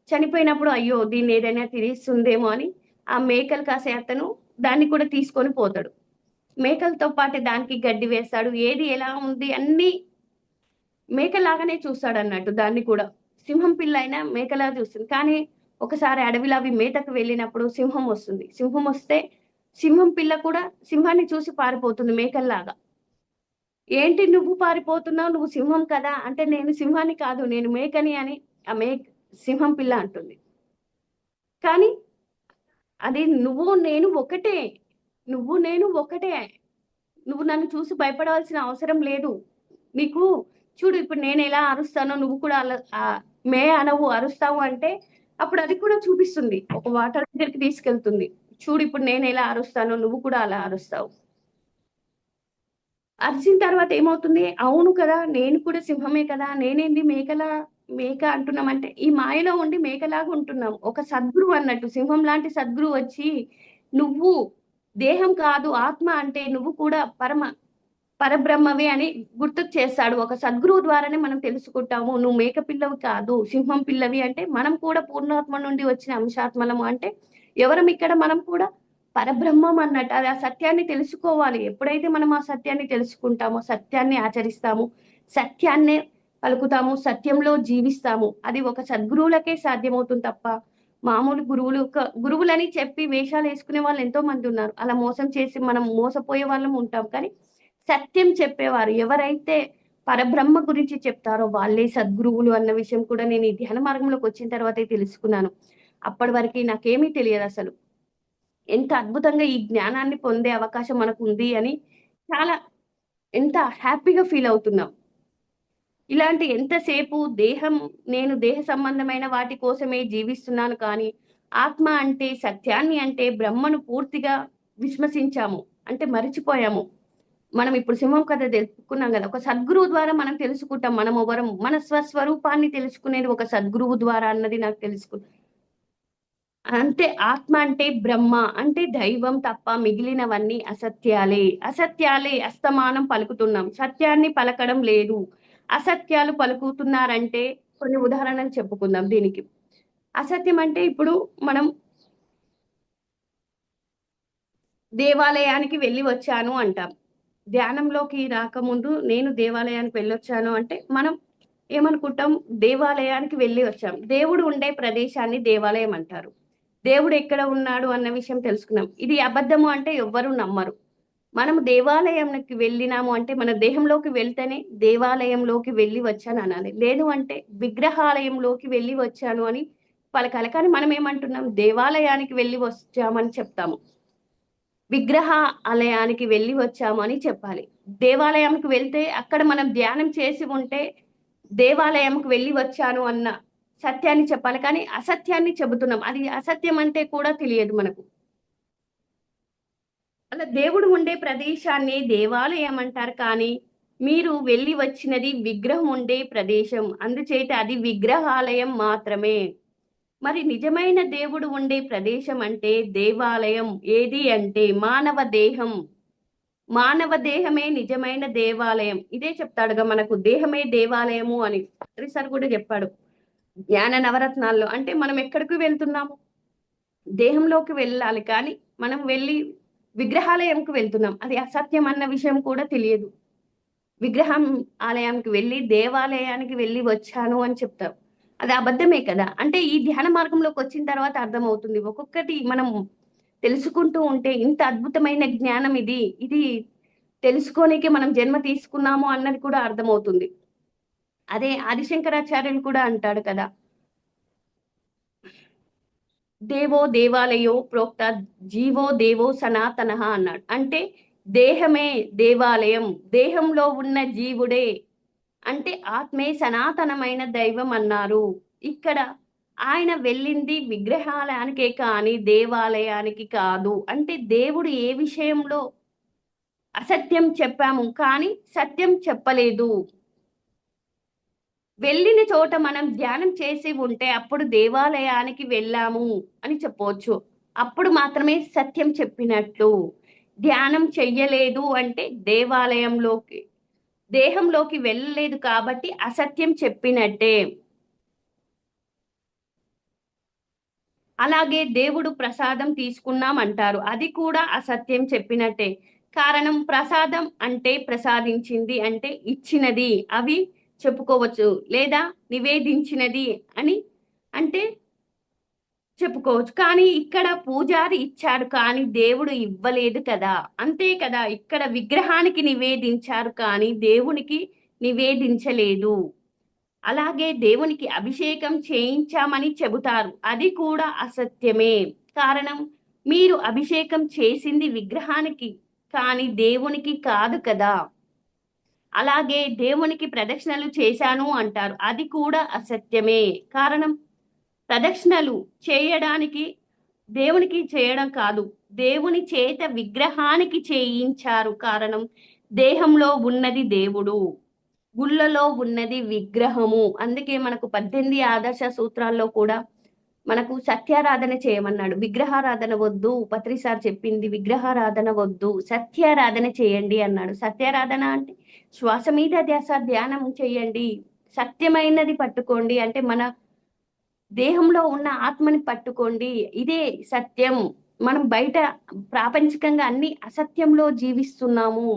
చనిపోయినప్పుడు అయ్యో! దీన్ని ఏదైనా తినేస్తుందేమో అని ఆ మేకలు కాసే అతను దాన్ని కూడా తీసుకొని పోతాడు. మేకలతో పాటు దానికి గడ్డి వేస్తాడు. ఏది ఎలా ఉంది అన్నీ మేకలాగానే చూస్తాడన్నట్టు దాన్ని కూడా. సింహం పిల్ల అయినా మేకలా చూస్తుంది. కానీ ఒకసారి అడవిలో అవి మేతకు వెళ్ళినప్పుడు సింహం వస్తుంది. సింహం వస్తే సింహం పిల్ల కూడా సింహాన్ని చూసి పారిపోతుంది మేకల్లాగా. ఏంటి నువ్వు పారిపోతున్నావు? నువ్వు సింహం కదా! అంటే నేను సింహాన్ని కాదు, నేను మేకని అని ఆ సింహం పిల్ల అంటుంది. కానీ అది నువ్వు నేను ఒకటే. నువ్వు నేను ఒకటే. నువ్వు నన్ను చూసి భయపడవలసిన అవసరం లేదు. నీకు చూడు, ఇప్పుడు నేనెలా అరుస్తానో నువ్వు కూడా అలా మే అనవు, అరుస్తావు అంటే అప్పుడు అది కూడా చూపిస్తుంది. ఒక వాటర్ దగ్గరికి తీసుకెళ్తుంది. చూడు, ఇప్పుడు నేనెలా అరుస్తానో నువ్వు కూడా అలా అరుస్తావు. అరిసిన తర్వాత ఏమవుతుంది? అవును కదా! నేను కూడా సింహమే కదా! నేనేంది మేక అంటున్నామంటే, ఈ మాయలో ఉండి మేకలాగా ఉంటున్నాం. ఒక సద్గురువు అన్నట్టు సింహం లాంటి సద్గురువు వచ్చి నువ్వు దేహం కాదు, ఆత్మ అంటే నువ్వు కూడా పరబ్రహ్మవే అని గుర్తుకు చేస్తాడు. ఒక సద్గురువు ద్వారానే మనం తెలుసుకుంటాము. నువ్వు మేక పిల్లవి కాదు, సింహం పిల్లవి అంటే మనం కూడా పూర్ణాత్మ నుండి వచ్చిన అంశాత్మలము అంటే ఎవరం ఇక్కడ మనం కూడా పరబ్రహ్మం అన్నట్టు. అది ఆ సత్యాన్ని తెలుసుకోవాలి. ఎప్పుడైతే మనం ఆ సత్యాన్ని తెలుసుకుంటామో, సత్యాన్ని ఆచరిస్తాము, సత్యాన్నే పలుకుతాము, సత్యంలో జీవిస్తాము. అది ఒక సద్గురువులకే సాధ్యమవుతుంది తప్ప మామూలు గురువులని చెప్పి వేషాలు వేసుకునే వాళ్ళు ఎంతో మంది ఉన్నారు. అలా మోసం చేసి మనం మోసపోయే వాళ్ళం ఉంటాం. కానీ సత్యం చెప్పేవారు ఎవరైతే పరబ్రహ్మ గురించి చెప్తారో వాళ్ళే సద్గురువులు అన్న విషయం కూడా నేను ఈ ధ్యాన మార్గంలోకి వచ్చిన తర్వాతే తెలుసుకున్నాను. అప్పటి వరకు నాకేమీ తెలియదు అసలు. ఎంత అద్భుతంగా ఈ జ్ఞానాన్ని పొందే అవకాశం మనకు ఉంది అని చాలా ఎంత హ్యాపీగా ఫీల్ అవుతున్నాం. ఇలాంటి ఎంతసేపు నేను దేహ సంబంధమైన వాటి కోసమే జీవిస్తున్నాను కానీ ఆత్మ అంటే సత్యాన్ని అంటే బ్రహ్మను పూర్తిగా విస్మసించాము. అంటే మరిచిపోయాము. మనం ఇప్పుడు సింహం కథ తెలుసుకున్నాం కదా! ఒక సద్గురువు ద్వారా మనం తెలుసుకుంటాం. మనమెవరం, మన స్వస్వరూపాన్ని తెలుసుకునేది ఒక సద్గురువు ద్వారా అన్నది నాకు అంటే ఆత్మ అంటే బ్రహ్మ అంటే దైవం తప్ప మిగిలినవన్నీ అసత్యాలే. అసత్యాలే అస్తమానం పలుకుతున్నాం. సత్యాన్ని పలకడం లేదు. అసత్యాలు పలుకుతున్నారంటే కొన్ని ఉదాహరణలు చెప్పుకుందాం దీనికి. అసత్యం అంటే ఇప్పుడు మనం దేవాలయానికి వెళ్ళి వచ్చాను అంటాం. ధ్యానంలోకి రాకముందు నేను దేవాలయానికి వెళ్ళొచ్చాను అంటే మనం ఏమనుకుంటాం? దేవాలయానికి వెళ్ళి వచ్చాం. దేవుడు ఉండే ప్రదేశాన్ని దేవాలయం అంటారు. దేవుడు ఎక్కడ ఉన్నాడు అన్న విషయం తెలుసుకున్నాం. ఇది అబద్ధము అంటే ఎవ్వరు నమ్మరు. మనం దేవాలయంకి వెళ్ళినాము అంటే మన దేహంలోకి వెళ్తేనే దేవాలయంలోకి వెళ్ళి వచ్చాను అనాలి. లేదు అంటే విగ్రహాలయంలోకి వెళ్ళి వచ్చాను అని పలకాలి. కానీ మనం ఏమంటున్నాం? దేవాలయానికి వెళ్ళి వచ్చామని చెప్తాము. విగ్రహ ఆలయానికి వెళ్ళి వచ్చాము అని చెప్పాలి. దేవాలయంకి వెళ్తే అక్కడ మనం ధ్యానం చేసి ఉంటే దేవాలయంకి వెళ్ళి వచ్చాను అన్న సత్యాన్ని చెప్పాలి. కానీ అసత్యాన్ని చెబుతున్నాం. అది అసత్యం అంటే కూడా తెలియదు మనకు. అలా దేవుడు ఉండే ప్రదేశాన్ని దేవాలయం అంటారు. కానీ మీరు వెళ్ళి వచ్చినది విగ్రహం ఉండే ప్రదేశం. అందుచేత అది విగ్రహాలయం మాత్రమే. మరి నిజమైన దేవుడు ఉండే ప్రదేశం అంటే దేవాలయం. ఏది అంటే మానవ దేహం. మానవ దేహమే నిజమైన దేవాలయం. ఇదే చెప్తాడుగా మనకు దేహమే దేవాలయము అని. సార్ కూడా చెప్పాడు. జ్ఞాన నవరత్నాల్లో అంటే మనం ఎక్కడికి వెళ్తున్నాము? దేహంలోకి వెళ్ళాలి కానీ మనం వెళ్ళి విగ్రహాలయంకి వెళ్తున్నాం. అది అసత్యం అన్న విషయం కూడా తెలియదు. విగ్రహం ఆలయానికి వెళ్ళి దేవాలయానికి వెళ్ళి వచ్చాను అని చెప్తాం. అది అబద్ధమే కదా! అంటే ఈ ధ్యాన మార్గంలోకి వచ్చిన తర్వాత అర్థమవుతుంది. ఒక్కొక్కటి మనం తెలుసుకుంటూ ఉంటే ఇంత అద్భుతమైన జ్ఞానం ఇది. ఇది తెలుసుకోనికే మనం జన్మ తీసుకున్నాము అన్నది కూడా అర్థమవుతుంది. అదే ఆదిశంకరాచార్యులు కూడా అంటాడు కదా! దేవో దేవాలయో ప్రోక్త జీవో దేవో సనాతనః అన్నాడు. అంటే దేహమే దేవాలయం. దేహంలో ఉన్న జీవుడే అంటే ఆత్మే సనాతనమైన దైవం అన్నారు. ఇక్కడ ఆయన వెళ్ళింది విగ్రహాలయానికే కానీ దేవాలయానికి కాదు. అంటే దేవుడు ఏ విషయంలో అసత్యం చెప్పాము కానీ సత్యం చెప్పలేదు. వెళ్ళిన చోట మనం ధ్యానం చేసి ఉంటే అప్పుడు దేవాలయానికి వెళ్ళాము అని చెప్పవచ్చు. అప్పుడు మాత్రమే సత్యం చెప్పినట్లు. ధ్యానం చెయ్యలేదు అంటే దేహంలోకి వెళ్ళలేదు కాబట్టి అసత్యం చెప్పినట్టే. అలాగే దేవుడు ప్రసాదం తీసుకున్నాం అంటారు. అది కూడా అసత్యం చెప్పినట్టే. కారణం ప్రసాదం అంటే ప్రసాదించింది అంటే ఇచ్చినది అవి చెప్పుకోవచ్చు. లేదా నివేదించినది అని అంటే చెప్పుకోవచ్చు. కానీ ఇక్కడ పూజారి ఇచ్చాడు కానీ దేవుడు ఇవ్వలేదు కదా! అంతే కదా! ఇక్కడ విగ్రహానికి నివేదించారు కానీ దేవునికి నివేదించలేదు. అలాగే దేవునికి అభిషేకం చేయించామని చెబుతారు. అది కూడా అసత్యమే. కారణం మీరు అభిషేకం చేసింది విగ్రహానికి కానీ దేవునికి కాదు కదా! అలాగే దేవునికి ప్రదక్షిణలు చేశాను అంటారు. అది కూడా అసత్యమే. కారణం ప్రదక్షిణలు చేయడానికి దేవునికి చేయడం కాదు. దేవుని చేత విగ్రహానికి చేయించారు. కారణం దేహంలో ఉన్నది దేవుడు. గుళ్ళలో ఉన్నది విగ్రహము. అందుకే మనకు 18 ఆదర్శ సూత్రాల్లో కూడా మనకు సత్యారాధన చేయమన్నాడు. విగ్రహారాధన వద్దు. పత్రి సార్ చెప్పింది విగ్రహారాధన వద్దు. సత్యారాధన చేయండి అన్నాడు. సత్యారాధన అంటే శ్వాస మీద ధ్యాస ధ్యానం చేయండి. సత్యమైనది పట్టుకోండి. అంటే మన దేహంలో ఉన్న ఆత్మని పట్టుకోండి. ఇదే సత్యం. మనం బయట ప్రాపంచికంగా అన్ని అసత్యంలో జీవిస్తున్నాము.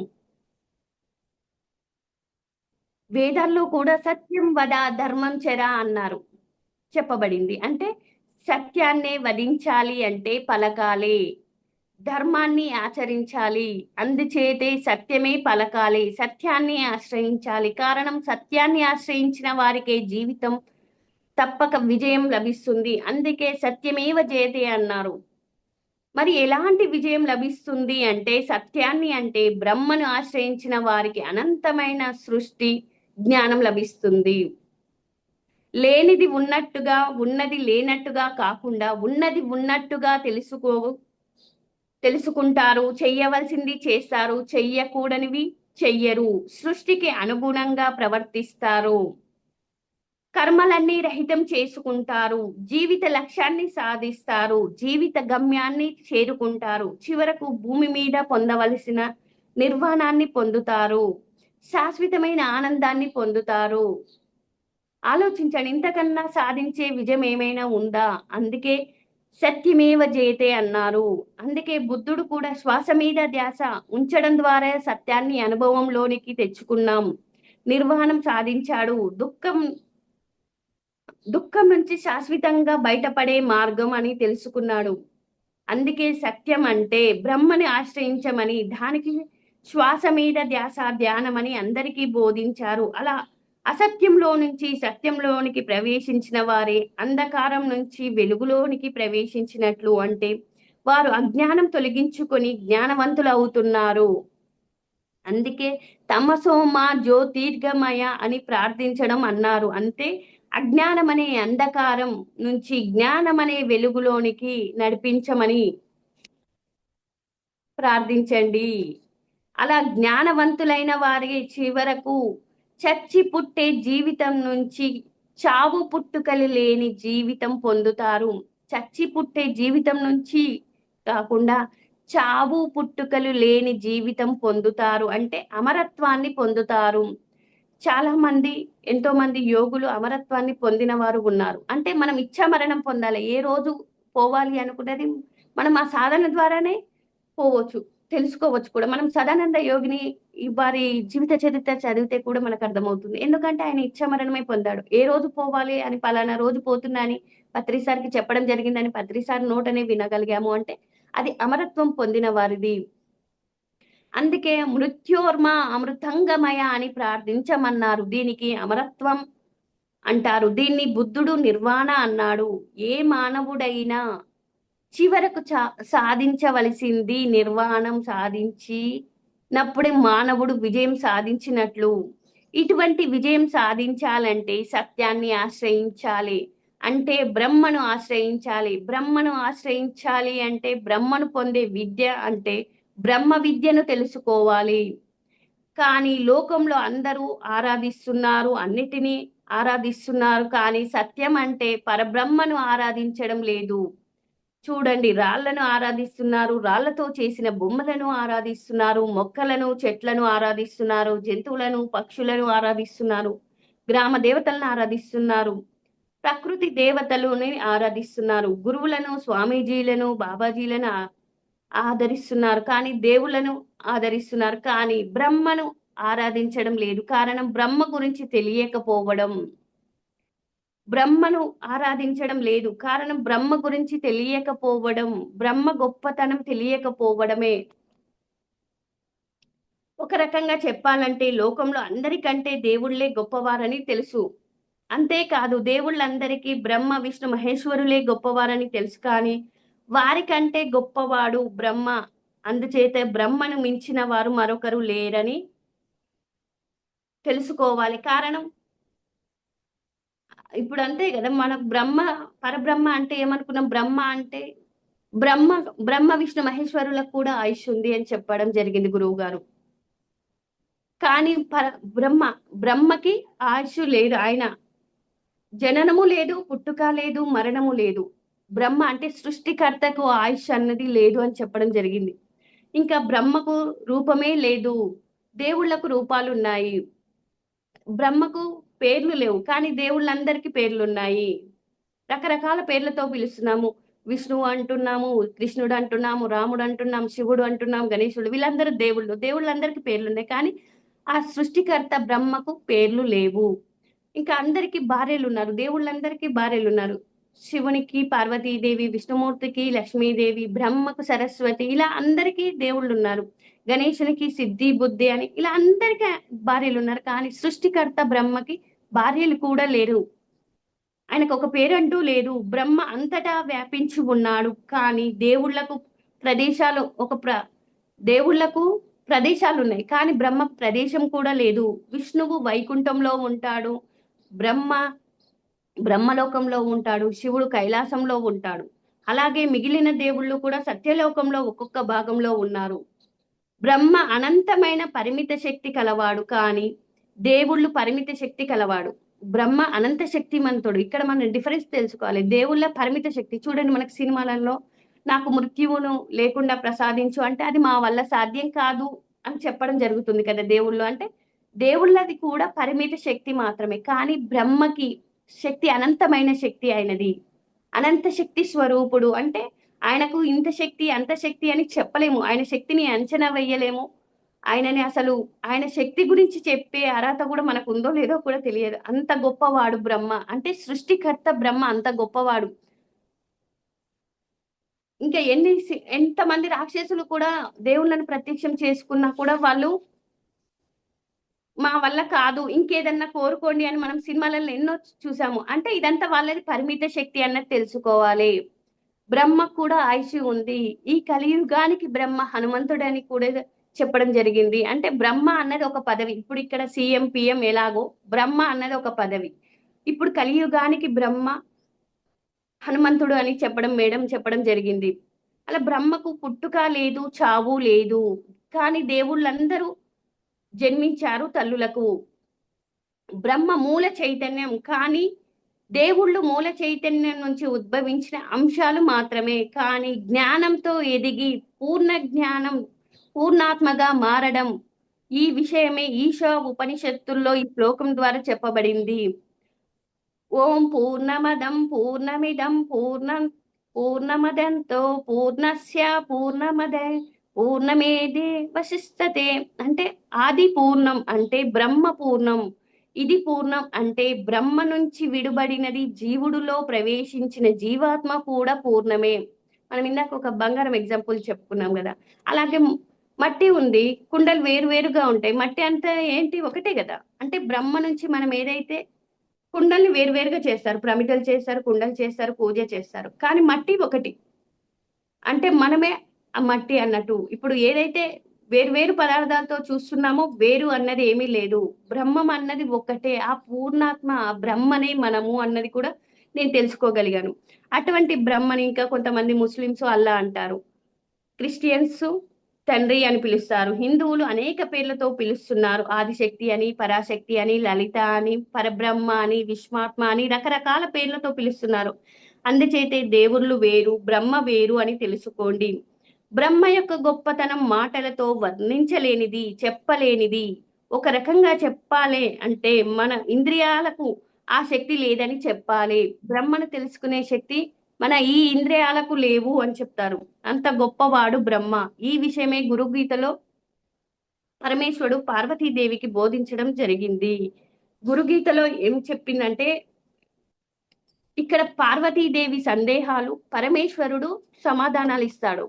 వేదాల్లో కూడా సత్యం వద ధర్మం చెర అన్నారు, చెప్పబడింది. అంటే సత్యాన్నే వధించాలి అంటే పలకాలి, ధర్మాన్ని ఆచరించాలి. అందుచేతే సత్యమే పలకాలి, సత్యాన్ని ఆశ్రయించాలి. కారణం సత్యాన్ని ఆశ్రయించిన వారికే జీవితం తప్పక విజయం లభిస్తుంది. అందుకే సత్యమేవ జయతే అన్నారు. మరి ఎలాంటి విజయం లభిస్తుంది అంటే సత్యాన్ని, అంటే బ్రహ్మను ఆశ్రయించిన వారికి అనంతమైన సృష్టి జ్ఞానం లభిస్తుంది. లేనిది ఉన్నట్టుగా, ఉన్నది లేనట్టుగా కాకుండా ఉన్నది ఉన్నట్టుగా తెలుసుకుంటారు. చెయ్యవలసింది చేస్తారు, చెయ్యకూడనివి చెయ్యరు. సృష్టికి అనుగుణంగా ప్రవర్తిస్తారు. కర్మలన్నీ రహితం చేసుకుంటారు. జీవిత లక్ష్యాన్ని సాధిస్తారు. జీవిత గమ్యాన్ని చేరుకుంటారు. చివరకు భూమి మీద పొందవలసిన నిర్వాణాన్ని పొందుతారు. శాశ్వతమైన ఆనందాన్ని పొందుతారు. ఆలోచించండి, ఇంతకన్నా సాధించే విజయం ఏమైనా ఉందా? అందుకే సత్యమేవ జయతే అన్నారు. అందుకే బుద్ధుడు కూడా శ్వాస మీద ధ్యాస ఉంచడం ద్వారా సత్యాన్ని అనుభవంలోనికి తెచ్చుకున్నాం. నిర్వాణం సాధించాడు. దుఃఖం నుంచి శాశ్వతంగా బయటపడే మార్గం అని తెలుసుకున్నాడు. అందుకే సత్యం అంటే బ్రహ్మని ఆశ్రయించమని, దానికి శ్వాస మీద ధ్యాస ధ్యానమని అందరికీ బోధించారు. అలా అసత్యంలో నుంచి సత్యంలోనికి ప్రవేశించిన వారే అంధకారం నుంచి వెలుగులోనికి ప్రవేశించినట్లు. అంటే వారు అజ్ఞానం తొలగించుకొని జ్ఞానవంతులు అవుతున్నారు. అందుకే తమసోమ జ్యోతిర్గమయ అని ప్రార్థించడం అన్నారు. అంటే అజ్ఞానం అనే అంధకారం నుంచి జ్ఞానం అనే వెలుగులోనికి నడిపించమని ప్రార్థించండి. అలా జ్ఞానవంతులైన వారి చివరకు చచ్చి పుట్టే జీవితం నుంచి చావు పుట్టుకలు లేని జీవితం పొందుతారు. చచ్చి పుట్టే జీవితం నుంచి కాకుండా చావు పుట్టుకలు లేని జీవితం పొందుతారు. అంటే అమరత్వాన్ని పొందుతారు. చాలా మంది, ఎంతో మంది యోగులు అమరత్వాన్ని పొందిన వారు ఉన్నారు. అంటే మనం ఇచ్చా మరణం పొందాలి. ఏ రోజు పోవాలి అనుకున్నది మనం ఆ సాధన ద్వారానే పోవచ్చు, తెలుసుకోవచ్చు కూడా. మనం సదానంద యోగిని వారి జీవిత చరిత్ర చదివితే కూడా మనకు అర్థమవుతుంది. ఎందుకంటే ఆయన ఇచ్చా మరణమే పొందాడు. ఏ రోజు పోవాలి అని, పలానా రోజు పోతున్నా అని పత్రిసారికి చెప్పడం జరిగిందని పత్రిసారి నోటనే వినగలిగాము అంటే అది అమరత్వం పొందిన వారిది. అందుకే మృత్యోర్మ అమృతంగమయ అని ప్రార్థించమన్నారు. దీనికి అమరత్వం అంటారు. దీన్ని బుద్ధుడు నిర్వాణ అన్నాడు. ఏ మానవుడైనా చివరకు సాధించవలసింది నిర్వాణం సాధించినప్పుడే మానవుడు విజయం సాధించినట్లు. ఇటువంటి విజయం సాధించాలంటే సత్యాన్ని ఆశ్రయించాలి. అంటే బ్రహ్మను ఆశ్రయించాలి. బ్రహ్మను ఆశ్రయించాలి అంటే బ్రహ్మను పొందే విద్య, అంటే బ్రహ్మ విద్యను తెలుసుకోవాలి. కానీ లోకంలో అందరూ ఆరాధిస్తున్నారు, అన్నిటినీ ఆరాధిస్తున్నారు. కానీ సత్యం అంటే పరబ్రహ్మను ఆరాధించడం లేదు. చూడండి, రాళ్లను ఆరాధిస్తున్నారు, రాళ్లతో చేసిన బొమ్మలను ఆరాధిస్తున్నారు, మొక్కలను చెట్లను ఆరాధిస్తున్నారు, జంతువులను పక్షులను ఆరాధిస్తున్నారు, గ్రామ దేవతలను ఆరాధిస్తున్నారు, ప్రకృతి దేవతలని ఆరాధిస్తున్నారు, గురువులను, స్వామీజీలను, బాబాజీలను ఆదరిస్తున్నారు, కానీ దేవుళ్ళను ఆదరిస్తున్నారు. కానీ బ్రహ్మను ఆరాధించడం లేదు. కారణం బ్రహ్మ గురించి తెలియకపోవడం. బ్రహ్మను ఆరాధించడం లేదు. కారణం బ్రహ్మ గురించి తెలియకపోవడం, బ్రహ్మ గొప్పతనం తెలియకపోవడమే. ఒక రకంగా చెప్పాలంటే లోకంలో అందరికంటే దేవుళ్ళే గొప్పవారని తెలుసు. అంతేకాదు దేవుళ్ళందరికీ బ్రహ్మ విష్ణు మహేశ్వరులే గొప్పవారని తెలుసు. కానీ వారికంటే గొప్పవాడు బ్రహ్మ. అందుచేత బ్రహ్మను మించిన వారు మరొకరు లేరని తెలుసుకోవాలి. కారణం ఇప్పుడు అంతే కదా, మనకు పరబ్రహ్మ అంటే ఏమనుకున్నాం? బ్రహ్మ అంటే బ్రహ్మ బ్రహ్మ విష్ణు మహేశ్వరులకు కూడా ఆయుష్ ఉంది అని చెప్పడం జరిగింది గురువు గారు. కానీ బ్రహ్మకి ఆయుష్ లేదు. ఆయన జననము లేదు, పుట్టుక లేదు, మరణము లేదు. బ్రహ్మ అంటే సృష్టికర్తకు ఆయుష్ అన్నది లేదు అని చెప్పడం జరిగింది. ఇంకా బ్రహ్మకు రూపమే లేదు, దేవుళ్ళకు రూపాలు ఉన్నాయి. బ్రహ్మకు పేర్లు లేవు కానీ దేవుళ్ళందరికీ పేర్లున్నాయి. రకరకాల పేర్లతో పిలుస్తున్నాము. విష్ణువు అంటున్నాము, కృష్ణుడు అంటున్నాము, రాముడు అంటున్నాం, శివుడు అంటున్నాం, గణేశుడు, వీళ్ళందరూ దేవుళ్ళు. దేవుళ్ళందరికీ పేర్లున్నాయి కానీ ఆ సృష్టికర్త బ్రహ్మకు పేర్లు లేవు. ఇంకా అందరికీ భార్యలున్నారు, దేవుళ్ళందరికీ భార్యలున్నారు. శివునికి పార్వతీదేవి, విష్ణుమూర్తికి లక్ష్మీదేవి, బ్రహ్మకు సరస్వతి, ఇలా అందరికీ దేవుళ్ళున్నారు. గణేశునికి సిద్ధి బుద్ధి అని ఇలా అందరికీ భార్యలున్నారు కానీ సృష్టికర్త బ్రహ్మకి భార్యలు కూడా లేరు. ఆయనకు ఒక పేరంటూ లేదు. బ్రహ్మ అంతటా వ్యాపించి ఉన్నాడు కానీ ప్రదేశాలు ఒక ప్ర దేవుళ్లకు ప్రదేశాలు ఉన్నాయి కానీ బ్రహ్మ ప్రదేశం కూడా లేదు. విష్ణువు వైకుంఠంలో ఉంటాడు, బ్రహ్మ బ్రహ్మలోకంలో ఉంటాడు, శివుడు కైలాసంలో ఉంటాడు. అలాగే మిగిలిన దేవుళ్ళు కూడా సత్యలోకంలో ఒక్కొక్క భాగంలో ఉన్నారు. బ్రహ్మ అనంతమైన పరిమిత శక్తి కలవాడు కానీ దేవుళ్ళు పరిమిత శక్తి కలవాడు. బ్రహ్మ అనంత శక్తిమంతుడు. ఇక్కడ మనం డిఫరెన్స్ తెలుసుకోవాలి. దేవుళ్ళ పరిమిత శక్తి చూడండి, మనకు సినిమాలలో నాకు మృత్యువును లేకుండా ప్రసాదించు అంటే అది మా వల్ల సాధ్యం కాదు అని చెప్పడం జరుగుతుంది కదా. దేవుళ్ళు అంటే దేవుళ్ళది కూడా పరిమిత శక్తి మాత్రమే కానీ బ్రహ్మకి శక్తి అనంతమైన శక్తి అయినది. అనంత శక్తి స్వరూపుడు అంటే ఆయనకు ఇంత శక్తి అంత శక్తి అని చెప్పలేము. ఆయన శక్తిని అంచనా వేయలేము. ఆయనని అసలు ఆయన శక్తి గురించి చెప్పే అర్హత కూడా మనకు ఉందో లేదో కూడా తెలియదు. అంత గొప్పవాడు బ్రహ్మ. అంటే సృష్టికర్త బ్రహ్మ అంత గొప్పవాడు. ఇంకా ఎంతమంది రాక్షసులు కూడా దేవుళ్ళను ప్రత్యక్షం చేసుకున్నా కూడా వాళ్ళు మా వల్ల కాదు, ఇంకేదన్నా కోరుకోండి అని మనం సినిమాలలో ఎన్నో చూసాము. అంటే ఇదంతా వాళ్ళది పరిమిత శక్తి అన్నది తెలుసుకోవాలి. బ్రహ్మ కూడా ఆయుష్ ఉంది. ఈ కలియుగానికి బ్రహ్మ హనుమంతుడని కూడా చెప్పడం జరిగింది. అంటే బ్రహ్మ అన్నది ఒక పదవి. ఇప్పుడు ఇక్కడ సీఎం పిఎం ఎలాగో బ్రహ్మ అన్నది ఒక పదవి. ఇప్పుడు కలియుగానికి బ్రహ్మ హనుమంతుడు అని చెప్పడం జరిగింది. అలా బ్రహ్మకు పుట్టుక లేదు, చావు లేదు. కానీ దేవుళ్ళందరూ జన్మించారు తల్లులకు. బ్రహ్మ మూల చైతన్యం కానీ దేవుళ్ళు మూల చైతన్యం నుంచి ఉద్భవించిన అంశాలు మాత్రమే. కానీ జ్ఞానంతో ఎదిగి పూర్ణాత్మగా మారడం, ఈ విషయమే ఈశా ఉపనిషత్తుల్లో ఈ శ్లోకం ద్వారా చెప్పబడింది. ఓం పూర్ణమదం పూర్ణమిదం పూర్ణమదంతో పూర్ణస్య పూర్ణమేదే వశిష్టతే. అంటే ఆది పూర్ణం అంటే బ్రహ్మ పూర్ణం, ఇది పూర్ణం అంటే బ్రహ్మ నుంచి విడుబడినది జీవుడులో ప్రవేశించిన జీవాత్మ కూడా పూర్ణమే. మనం ఇందాక ఒక బంగారం ఎగ్జాంపుల్ చెప్పుకున్నాం కదా. అలాగే మట్టి ఉంది, కుండలు వేరుగా ఉంటాయి. మట్టి అంతా ఏంటి ఒకటే కదా. అంటే బ్రహ్మ నుంచి మనం ఏదైతే కుండల్ని వేరుగా చేస్తారు, ప్రమిదలు చేస్తారు, కుండలు చేస్తారు, పూజ చేస్తారు, కానీ మట్టి ఒకటి. అంటే మనమే ఆ మట్టి అన్నట్టు. ఇప్పుడు ఏదైతే వేరు పదార్థాలతో చూస్తున్నామో వేరు అన్నది ఏమీ లేదు. బ్రహ్మం అన్నది ఒక్కటే. ఆ పూర్ణాత్మ ఆ బ్రహ్మనే మనము అన్నది కూడా నేను తెలుసుకోగలిగాను. అటువంటి బ్రహ్మని ఇంకా కొంతమంది ముస్లిమ్స్ అల్లా అంటారు, క్రిస్టియన్స్ తండ్రి అని పిలుస్తారు, హిందువులు అనేక పేర్లతో పిలుస్తున్నారు. ఆదిశక్తి అని, పరాశక్తి అని, లలిత అని, పరబ్రహ్మ అని, విశ్వాత్మ అని రకరకాల పేర్లతో పిలుస్తున్నారు. అందుచేతే దేవుళ్ళు వేరు, బ్రహ్మ వేరు అని తెలుసుకోండి. బ్రహ్మ యొక్క గొప్పతనం మాటలతో వర్ణించలేనిది, చెప్పలేనిది. ఒక రకంగా చెప్పాలి అంటే మన ఇంద్రియాలకు ఆ శక్తి లేదని చెప్పాలి. బ్రహ్మను తెలుసుకునే శక్తి మన ఈ ఇంద్రియాలకు లేవు అని చెప్తారు. అంత గొప్పవాడు బ్రహ్మ. ఈ విషయమే గురుగీతలో పరమేశ్వరుడు పార్వతీదేవికి బోధించడం జరిగింది. గురుగీతలో ఏం చెప్పిందంటే, ఇక్కడ పార్వతీదేవి సందేహాలు పరమేశ్వరుడు సమాధానాలు ఇస్తాడు.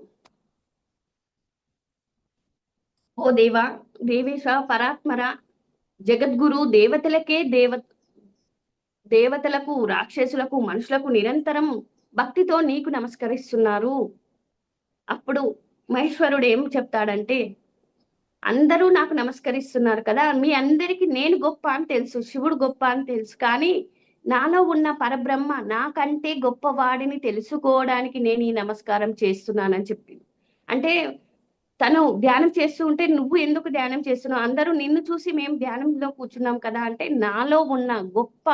ఓ దేవా, దేవేశ, పరాత్మర, జగద్గురు, దేవతలకు, రాక్షసులకు, మనుషులకు నిరంతరం భక్తితో నీకు నమస్కరిస్తున్నారు. అప్పుడు మహేశ్వరుడు ఏం చెప్తాడంటే, అందరూ నాకు నమస్కరిస్తున్నారు కదా, మీ అందరికీ నేను గొప్ప అని తెలుసు, శివుడు గొప్ప అని తెలుసు, కానీ నాలో ఉన్న పరబ్రహ్మ నాకంటే గొప్పవాడిని తెలుసుకోవడానికి నేను ఈ నమస్కారం చేస్తున్నానని చెప్పింది. అంటే తను ధ్యానం చేస్తూ ఉంటే, నువ్వు ఎందుకు ధ్యానం చేస్తున్నావు, అందరూ నిన్ను చూసి మేము ధ్యానంలో కూర్చున్నాం కదా అంటే, నాలో ఉన్న గొప్ప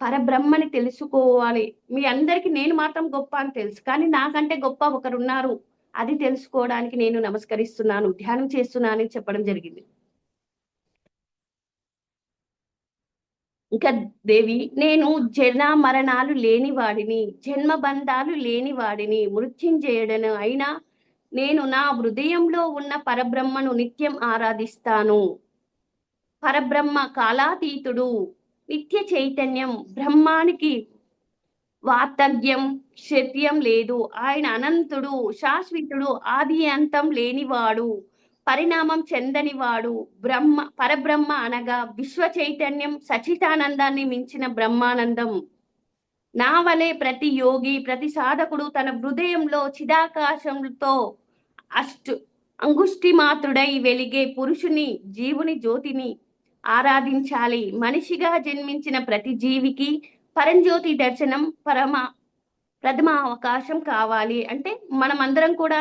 పరబ్రహ్మని తెలుసుకోవాలి. మీ అందరికి నేను మాత్రం గొప్ప అని తెలుసు. కానీ నాకంటే గొప్ప ఒకరున్నారు. అది తెలుసుకోవడానికి నేను నమస్కరిస్తున్నాను, ధ్యానం చేస్తున్నాను అని చెప్పడం జరిగింది. ఇంకా దేవి, నేను జన మరణాలు లేని వాడిని, జన్మ బంధాలు లేని వాడిని, మృత్యుంజయుడను అయినా నేను నా హృదయంలో ఉన్న పరబ్రహ్మను నిత్యం ఆరాధిస్తాను. పరబ్రహ్మ కాలాతీతుడు, నిత్య చైతన్యం, బ్రహ్మానికి వార్ధక్యం, క్షత్రియం లేదు. ఆయన అనంతుడు, శాశ్వతుడు, ఆది అంతం లేనివాడు, పరిణామం చెందనివాడు. పరబ్రహ్మ అనగా విశ్వ చైతన్యం, సచితానందాన్ని మించిన బ్రహ్మానందం. నా వలె ప్రతి యోగి, ప్రతి సాధకుడు తన హృదయంలో చిదాకాశంతో అంగుష్టి మాత్రుడై వెలిగే పురుషుని, జీవుని జ్యోతిని ఆరాధించాలి. మనిషిగా జన్మించిన ప్రతి జీవికి పరంజ్యోతి దర్శనం ప్రథమ అవకాశం కావాలి. అంటే మనం అందరం కూడా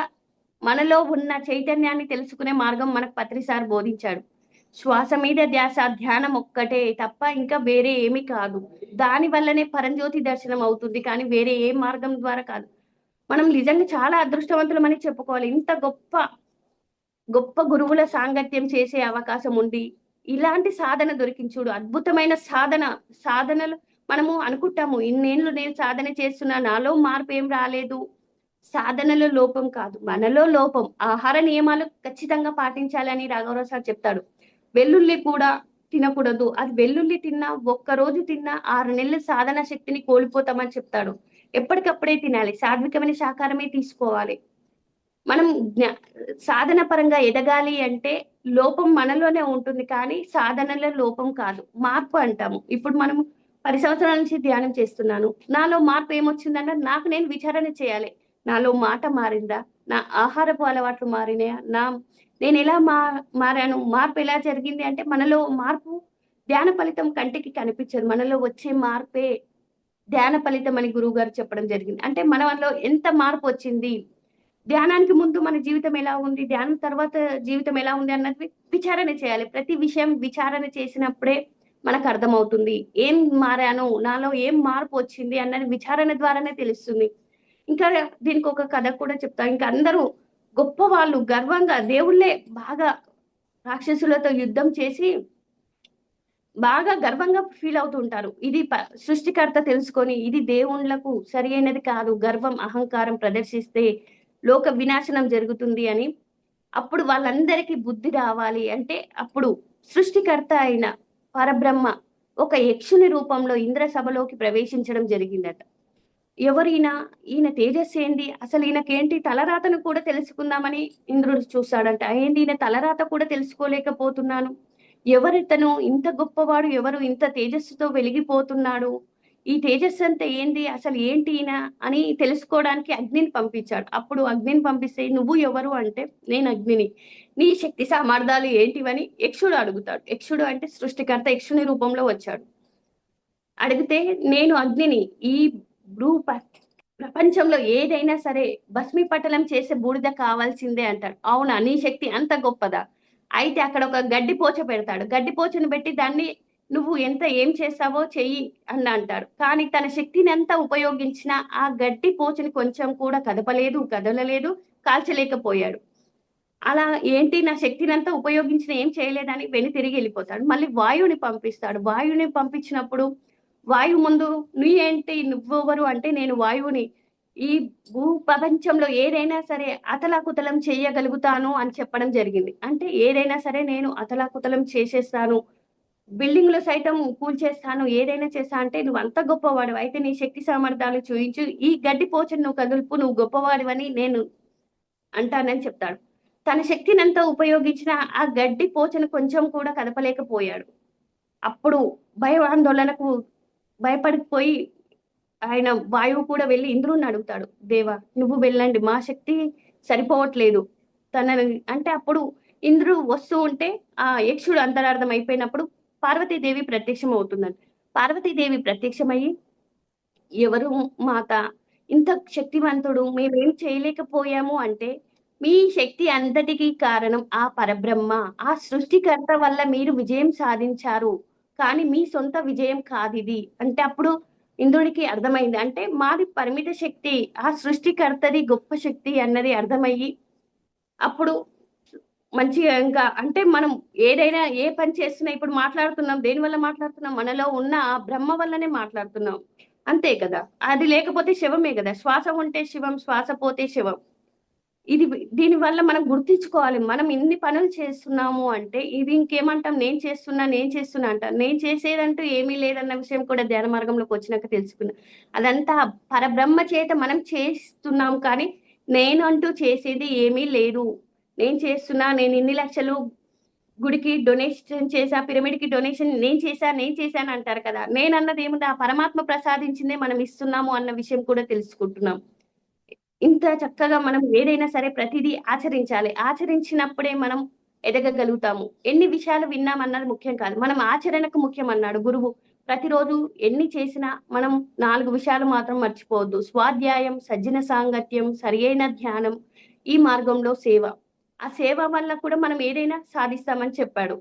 మనలో ఉన్న చైతన్యాన్ని తెలుసుకునే మార్గం మనకు పత్రిసారి బోధించాడు. శ్వాస మీద ధ్యాస, ధ్యానం ఒక్కటే తప్ప ఇంకా వేరే ఏమి కాదు. దాని వల్లనే పరంజ్యోతి దర్శనం అవుతుంది, కానీ వేరే ఏ మార్గం ద్వారా కాదు. మనం నిజంగా చాలా అదృష్టవంతులమని చెప్పుకోవాలి. ఇంత గొప్ప గొప్ప గురువుల సాంగత్యం చేసే అవకాశం ఉంది. ఇలాంటి సాధన దొరికించుడు, అద్భుతమైన సాధనలు మనము అనుకుంటాము, ఇన్నేళ్ళు నేను సాధన చేస్తున్నా, నాలో మార్పు ఏం రాలేదు. సాధనలో లోపం కాదు, మనలో లోపం. ఆహార నియమాలు ఖచ్చితంగా పాటించాలని రాఘవరావు సార్ చెప్తాడు. వెల్లుల్లి కూడా తినకూడదు. అది వెల్లుల్లి తిన్నా, ఒక్కరోజు తిన్నా 6 నెలల సాధన శక్తిని కోల్పోతామని చెప్తాడు. ఎప్పటికప్పుడే తినాలి, సాత్వికమైన శాకాహారమే తీసుకోవాలి. మనం సాధన పరంగా ఎదగాలి అంటే లోపం మనలోనే ఉంటుంది, కానీ సాధనలో లోపం కాదు, మార్పు అంటాము. ఇప్పుడు మనం 10 సంవత్సరాల నుంచి ధ్యానం చేస్తున్నాను. నాలో మార్పు ఏమొచ్చిందంటే నాకు నేను విచారణ చేయాలి. నాలో మాట మారిందా? నా ఆహారపు అలవాట్లు మారినాయా? నేను ఎలా మారాను? మార్పు ఎలా జరిగింది అంటే మనలో మార్పు ధ్యాన ఫలితం కంటికి కనిపించదు. మనలో వచ్చే మార్పే ధ్యాన ఫలితం అని గురువు గారు చెప్పడం జరిగింది. అంటే మనలో ఎంత మార్పు వచ్చింది, ధ్యానానికి ముందు మన జీవితం ఎలా ఉంది, ధ్యానం తర్వాత జీవితం ఎలా ఉంది అన్నది విచారణ చేయాలి. ప్రతి విషయం విచారణ చేసినప్పుడే మనకు అర్థమవుతుంది. ఏం మారాను, నాలో ఏం మార్పు వచ్చింది అన్నది విచారణ ద్వారానే తెలుస్తుంది. ఇంకా దీనికి ఒక కథ కూడా చెప్తా. ఇంకా అందరూ గొప్ప వాళ్ళు గర్వంగా దేవుళ్ళే బాగా రాక్షసులతో యుద్ధం చేసి బాగా గర్వంగా ఫీల్ అవుతూ ఉంటారు. ఇది సృష్టికర్త తెలుసుకొని ఇది దేవుళ్ళకు సరి అయినది కాదు, గర్వం అహంకారం ప్రదర్శిస్తే లోక వినాశనం జరుగుతుంది అని. అప్పుడు వాళ్ళందరికీ బుద్ధి రావాలి అంటే అప్పుడు సృష్టికర్త అయిన పరబ్రహ్మ ఒక యక్షుని రూపంలో ఇంద్ర సభలోకి ప్రవేశించడం జరిగిందట. ఎవరైనా ఈయన తేజస్సు ఏంది, అసలు ఈయనకేంటి తలరాతను కూడా తెలుసుకుందామని ఇంద్రుడు చూస్తాడంట. ఏంటి ఈయన తలరాత కూడా తెలుసుకోలేకపోతున్నాను, ఎవరితను, ఇంత గొప్పవాడు ఎవరు, ఇంత తేజస్సుతో వెలిగిపోతున్నాడు, ఈ తేజస్సు అంతా ఏంది, అసలు ఏంటి ఈయన అని తెలుసుకోవడానికి అగ్నిని పంపించాడు. అప్పుడు అగ్నిని పంపిస్తే నువ్వు ఎవరు అంటే నేను అగ్నిని, నీ శక్తి సామర్థ్యాలు ఏంటివని యక్షుడు అడుగుతాడు. యక్షుడు అంటే సృష్టికర్త యక్షుని రూపంలో వచ్చాడు. అడిగితే నేను అగ్నిని, ఈ ప్రపంచంలో ఏదైనా సరే భస్మీపటలం చేసే బూడిద కావాల్సిందే అంటాడు. అవునా, నీ శక్తి అంత గొప్పదా? అయితే అక్కడ ఒక గడ్డిపోచ పెడతాడు. గడ్డిపోచను పెట్టి దాన్ని నువ్వు ఏం చేస్తావో చెయ్యి అని అంటాడు. కానీ తన శక్తిని అంతా ఉపయోగించిన ఆ గడ్డి పోచని కొంచెం కూడా కదపలేదు, కదలలేదు, కాల్చలేకపోయాడు. అలా ఏంటి, నా శక్తిని అంతా ఉపయోగించిన ఏం చేయలేదని తిరిగి వెళ్ళిపోతాడు. మళ్ళీ వాయువుని పంపిస్తాడు. వాయువుని పంపించినప్పుడు వాయువు ముందు నువ్వెవరు అంటే నేను వాయువుని, ఈ భూ ప్రపంచంలో ఏదైనా సరే అతలాకుతలం చేయగలుగుతాను అని చెప్పడం జరిగింది. అంటే ఏదైనా సరే నేను అతలాకుతలం చేసేస్తాను, బిల్డింగ్లు సైతం కూల్చేస్తాను, ఏదైనా చేస్తా. అంటే నువ్వు అంత గొప్పవాడు అయితే నీ శక్తి సామర్థ్యాలు చూయించు, ఈ గడ్డి పోచను నువ్వు కదులుపు, నువ్వు గొప్పవాడివని నేను అంటానని చెప్తాడు. తన శక్తినంతా ఉపయోగించిన ఆ గడ్డి పోచను కొంచెం కూడా కదపలేకపోయాడు. అప్పుడు భయాందోళనకు భయపడిపోయి ఆయన వాయువు కూడా వెళ్ళి ఇంద్రుడిని అడుగుతాడు. దేవా, నువ్వు వెళ్ళండి, మా శక్తి సరిపోవట్లేదు తనని అంటే. అప్పుడు ఇంద్రుడు వస్తూ ఉంటే ఆ యక్షుడు అంతరార్థం అయిపోయినప్పుడు పార్వతీదేవి ప్రత్యక్షం అవుతుందండి. పార్వతీదేవి ప్రత్యక్షమయ్యి, ఎవరు మాత, ఇంత శక్తివంతుడు, మేమేం చేయలేకపోయాము అంటే మీ శక్తి అంతటికీ కారణం ఆ పరబ్రహ్మ, ఆ సృష్టికర్త వల్ల మీరు విజయం సాధించారు. కానీ మీ సొంత విజయం కాదిది. అంటే అప్పుడు ఇంద్రుడికి అర్థమైంది. అంటే మాది పరిమిత శక్తి, ఆ సృష్టికర్తది గొప్ప శక్తి అన్నది అర్థమయ్యి, అప్పుడు మంచిగా ఇంకా అంటే మనం ఏదైనా ఏ పని చేస్తున్నా ఇప్పుడు మాట్లాడుతున్నాం. దేనివల్ల మాట్లాడుతున్నాం? మనలో ఉన్న ఆ బ్రహ్మ వల్లనే మాట్లాడుతున్నాం. అంతే కదా! అది లేకపోతే శవమే గదా! శ్వాస ఉంటే శివం, శ్వాస పోతే శవం. ఇది దీనివల్ల మనం గుర్తించుకోవాలి. మనం ఇన్ని పనులు చేస్తున్నాము అంటే, ఇది ఇంకేమంటాం నేను చేస్తున్నా అంటాం. నేను చేసేదంటూ ఏమీ లేదన్న విషయం కూడా ధ్యాన మార్గంలోకొచ్చినాక తెలుసుకున్నా. అదంతా పరబ్రహ్మ చేత మనం చేస్తున్నాం కానీ, నేను అంటూ చేసేది ఏమీ లేదు. నేను ఇన్ని లక్షలు గుడికి డొనేషన్ చేశా, పిరమిడ్‌కి డొనేషన్ నేను చేశాను అంటారు కదా! నేనన్నది ఏముంది ఆ పరమాత్మ ప్రసాదించిందే మనం ఇస్తున్నాము అన్న విషయం కూడా తెలుసుకుంటున్నాం. ఇంత చక్కగా మనం ఏదైనా సరే ప్రతిదీ ఆచరించాలి. ఆచరించినప్పుడే మనం ఎదగగలుగుతాము. ఎన్ని విషయాలు విన్నామన్నది ముఖ్యం కాదు. మనం ఆచరణకు ముఖ్యమన్నాడు గురువు. ప్రతిరోజు ఎన్ని చేసినా మనం 4 విషయాలు మాత్రం మర్చిపోవద్దు. స్వాధ్యాయం, సజ్జన సాంగత్యం, సరియైన ధ్యానం, ఈ మార్గంలో సేవ. ఆ సేవ వల్ల కూడా మనం ఏదైనా సాధిస్తామని చెప్పాడు.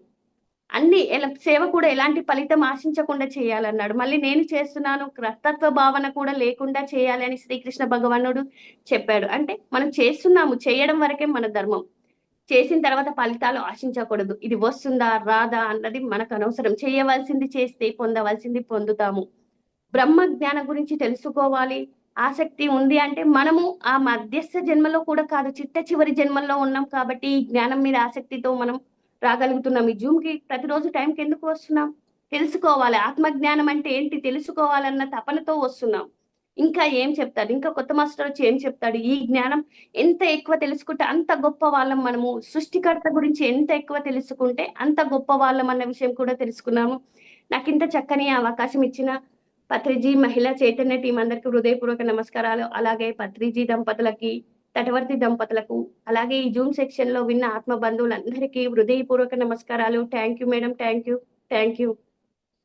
అన్ని సేవ కూడా ఎలాంటి ఫలితం ఆశించకుండా చేయాలన్నాడు. మళ్ళీ నేను చేస్తున్నాను కర్తృత్వ భావన కూడా లేకుండా చేయాలి అని శ్రీకృష్ణ భగవానుడు చెప్పాడు. అంటే మనం చేస్తున్నాము. చేయడం వరకే మన ధర్మం. చేసిన తర్వాత ఫలితాలు ఆశించకూడదు. ఇది వస్తుందా? రాదా? అన్నది మనకనవసరం. చేయవలసింది చేస్తే పొందవలసింది పొందుతాము. బ్రహ్మ జ్ఞానం గురించి తెలుసుకోవాలి. ఆసక్తి ఉంది అంటే మనము ఆ మధ్యస్థ జన్మలో కూడా కాదు. చిట్ట చివరి జన్మల్లో ఉన్నాం కాబట్టి ఈ జ్ఞానం మీద ఆసక్తితో మనం రాగలుగుతున్నాం. ఈ జూమ్‌కి ప్రతిరోజు టైంకి ఎందుకు వస్తున్నాం? తెలుసుకోవాలి. ఆత్మజ్ఞానం అంటే ఏంటి తెలుసుకోవాలన్న తపనతో వస్తున్నాం. ఇంకా ఏం చెప్తాడు? ఇంకా కొత్త మాస్టర్ వచ్చి ఏం చెప్తాడు? ఈ జ్ఞానం ఎంత ఎక్కువ తెలుసుకుంటే అంత గొప్ప వాళ్ళం మనము. సృష్టికర్త గురించి ఎంత ఎక్కువ తెలుసుకుంటే అంత గొప్ప వాళ్ళం అన్న విషయం కూడా తెలుసుకున్నాము. నాకింత చక్కని అవకాశం ఇచ్చిన పత్రిజీ మహిళా చైతన్య టీం అందరికి హృదయపూర్వక నమస్కారాలు. అలాగే పత్రిజీ దంపతులకి, తటవర్తి దంపతులకు, అలాగే ఈ జూమ్ సెక్షన్ లో విన్న ఆత్మ బంధువులందరికీ హృదయపూర్వక నమస్కారాలు. Thank you madam. Thank you. Thank you.